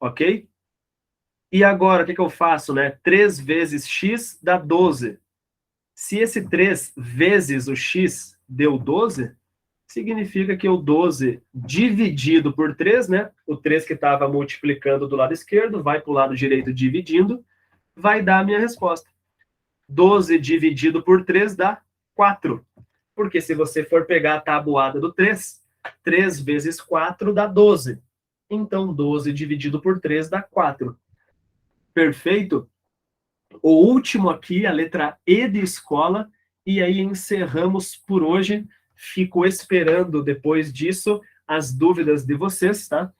[SPEAKER 1] Ok? E agora, o que eu faço, né? 3 vezes x dá 12. Se esse 3 vezes o x deu 12, significa que o 12 dividido por 3, né? O 3 que estava multiplicando do lado esquerdo, vai para o lado direito dividindo, vai dar a minha resposta. 12 dividido por 3 dá 4. Porque se você for pegar a tabuada do 3, 3 vezes 4 dá 12. Então, 12 dividido por 3 dá 4. Perfeito? O último aqui, a letra E de escola, e aí encerramos por hoje. Fico esperando, depois disso, as dúvidas de vocês, tá?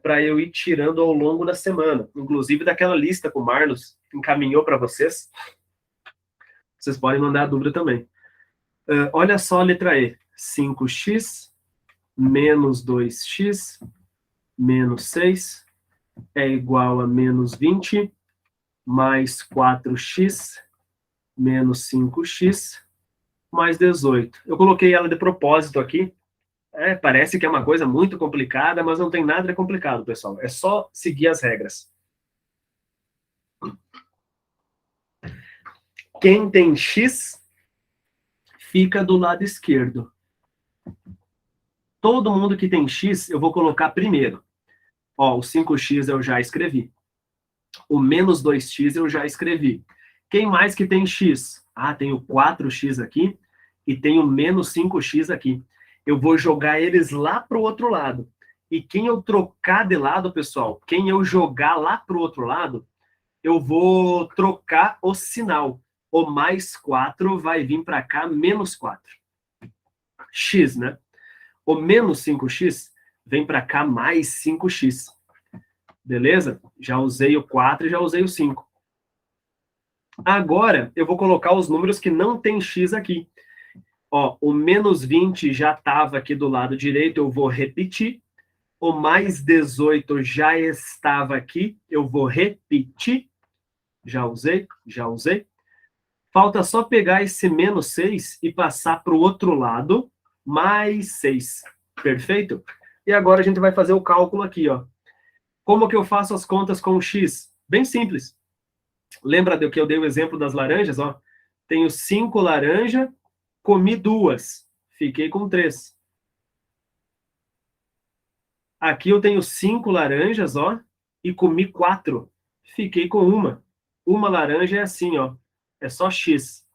[SPEAKER 1] Para eu ir tirando ao longo da semana. Inclusive daquela lista que o Marlos encaminhou para vocês. Vocês podem mandar a dúvida também. Olha só a letra E. 5x menos 2x menos 6 é igual a menos 20 mais 4x menos 5x mais 18. Eu coloquei ela de propósito aqui. Parece que é uma coisa muito complicada, mas não tem nada de complicado, pessoal. É só seguir as regras. Quem tem x fica do lado esquerdo. Todo mundo que tem x, eu vou colocar primeiro. Ó, o 5x eu já escrevi. O menos 2x eu já escrevi. Quem mais que tem x? Tem o 4x aqui e tem o menos 5x aqui. Eu vou jogar eles lá para o outro lado. E quem eu trocar de lado, pessoal, quem eu jogar lá para o outro lado, eu vou trocar o sinal. O mais 4 vai vir para cá, menos 4. X, né? O menos 5x vem para cá, mais 5x. Beleza? Já usei o 4 e já usei o 5. Agora, eu vou colocar os números que não tem x aqui. Ó, o menos 20 já estava aqui do lado direito, eu vou repetir. O mais 18 já estava aqui, eu vou repetir. Já usei, já usei. Falta só pegar esse menos 6 e passar para o outro lado, mais 6. Perfeito? E agora a gente vai fazer o cálculo aqui, ó. Como que eu faço as contas com o x? Bem simples. Lembra do que eu dei o exemplo das laranjas, ó? Tenho 5 laranjas, comi 2, fiquei com 3. Aqui eu tenho 5 laranjas, ó, e comi 4, fiquei com 1. Uma laranja é assim, ó, é só x.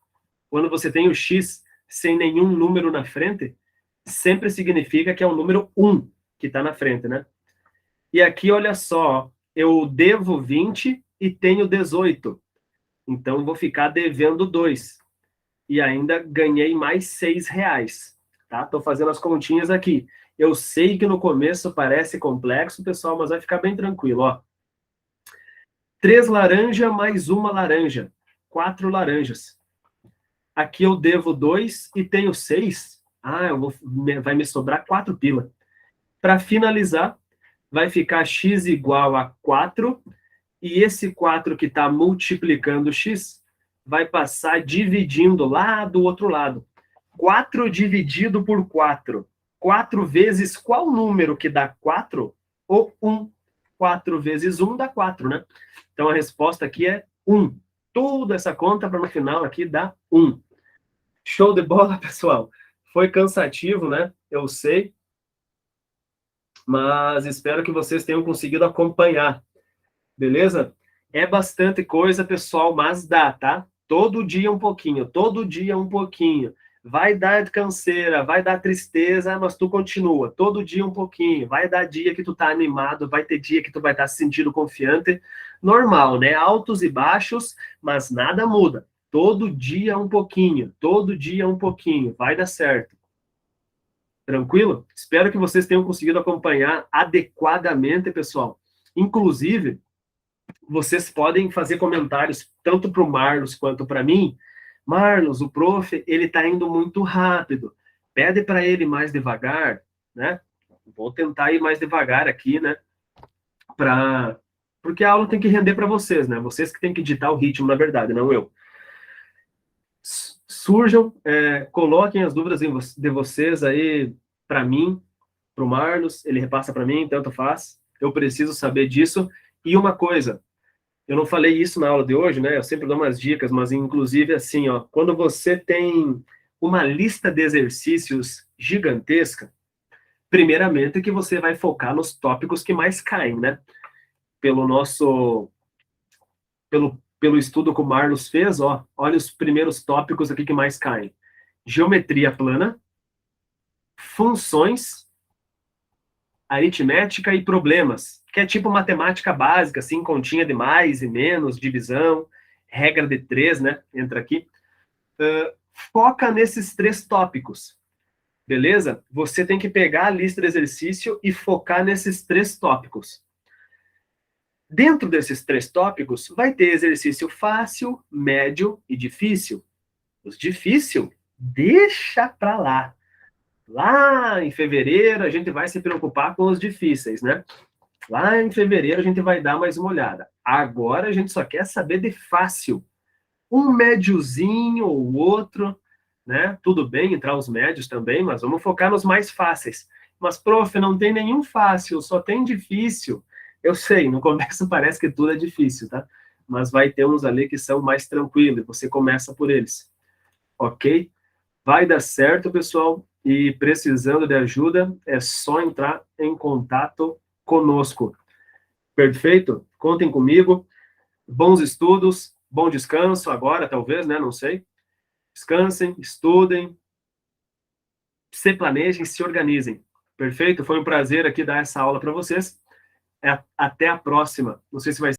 [SPEAKER 1] Quando você tem o x sem nenhum número na frente, sempre significa que é o número 1 que está na frente, né? E aqui, olha só, eu devo 20 e tenho 18. Então, vou ficar devendo 2. E ainda ganhei mais 6 reais. Tá? Estou fazendo as continhas aqui. Eu sei que no começo parece complexo, pessoal, mas vai ficar bem tranquilo. Ó. 3 laranjas mais 1 laranja. 4 laranjas. Aqui eu devo 2 e tenho 6. Vai me sobrar 4 pila. Para finalizar, vai ficar x igual a 4, e esse 4 que está multiplicando x, vai passar dividindo lá do outro lado. 4 dividido por 4. 4 vezes qual número que dá 4? ou 1. 4 vezes 1 dá 4, né? Então, a resposta aqui é 1. Toda essa conta para no final aqui dar 1. Show de bola, pessoal. Foi cansativo, né? Eu sei. Mas espero que vocês tenham conseguido acompanhar. Beleza? É bastante coisa, pessoal, mas dá, tá? Todo dia um pouquinho, todo dia um pouquinho. Vai dar canseira, vai dar tristeza, mas tu continua. Todo dia um pouquinho. Vai dar dia que tu tá animado, vai ter dia que tu vai estar se sentindo confiante. Normal, né? Altos e baixos, mas nada muda. Todo dia um pouquinho, todo dia um pouquinho. Vai dar certo. Tranquilo? Espero que vocês tenham conseguido acompanhar adequadamente, pessoal. Inclusive, vocês podem fazer comentários tanto para o Marlos quanto para mim. Marlos, o prof, ele está indo muito rápido. Pede para ele mais devagar, né? Vou tentar ir mais devagar aqui, né? Porque a aula tem que render para vocês, né? Vocês que têm que ditar o ritmo, na verdade, não eu. Surjam, coloquem as dúvidas de vocês aí para mim, para o Marlos, ele repassa para mim, tanto faz. Eu preciso saber disso. E uma coisa, eu não falei isso na aula de hoje, né? Eu sempre dou umas dicas, mas inclusive assim, ó, quando você tem uma lista de exercícios gigantesca, primeiramente que você vai focar nos tópicos que mais caem, né? Pelo estudo que o Marlos fez, ó, olha os primeiros tópicos aqui que mais caem. Geometria plana, funções, aritmética e problemas, que é tipo matemática básica, assim, continha de mais e menos, divisão, regra de 3, né? Entra aqui. Foca nesses 3 tópicos, beleza? Você tem que pegar a lista de exercício e focar nesses 3 tópicos. Dentro desses 3 tópicos, vai ter exercício fácil, médio e difícil. Os difícil, deixa pra lá. Lá em fevereiro, a gente vai se preocupar com os difíceis, né? Lá em fevereiro, a gente vai dar mais uma olhada. Agora, a gente só quer saber de fácil. Um médiozinho ou outro, né? Tudo bem entrar os médios também, mas vamos focar nos mais fáceis. Mas, prof, não tem nenhum fácil, só tem difícil. Eu sei, no começo parece que tudo é difícil, tá? Mas vai ter uns ali que são mais tranquilos, você começa por eles. Ok? Vai dar certo, pessoal, e precisando de ajuda, é só entrar em contato conosco. Perfeito? Contem comigo. Bons estudos, bom descanso agora, talvez, né? Não sei. Descansem, estudem, se planejem, se organizem. Perfeito? Foi um prazer aqui dar essa aula para vocês. Até a próxima. Não sei se vai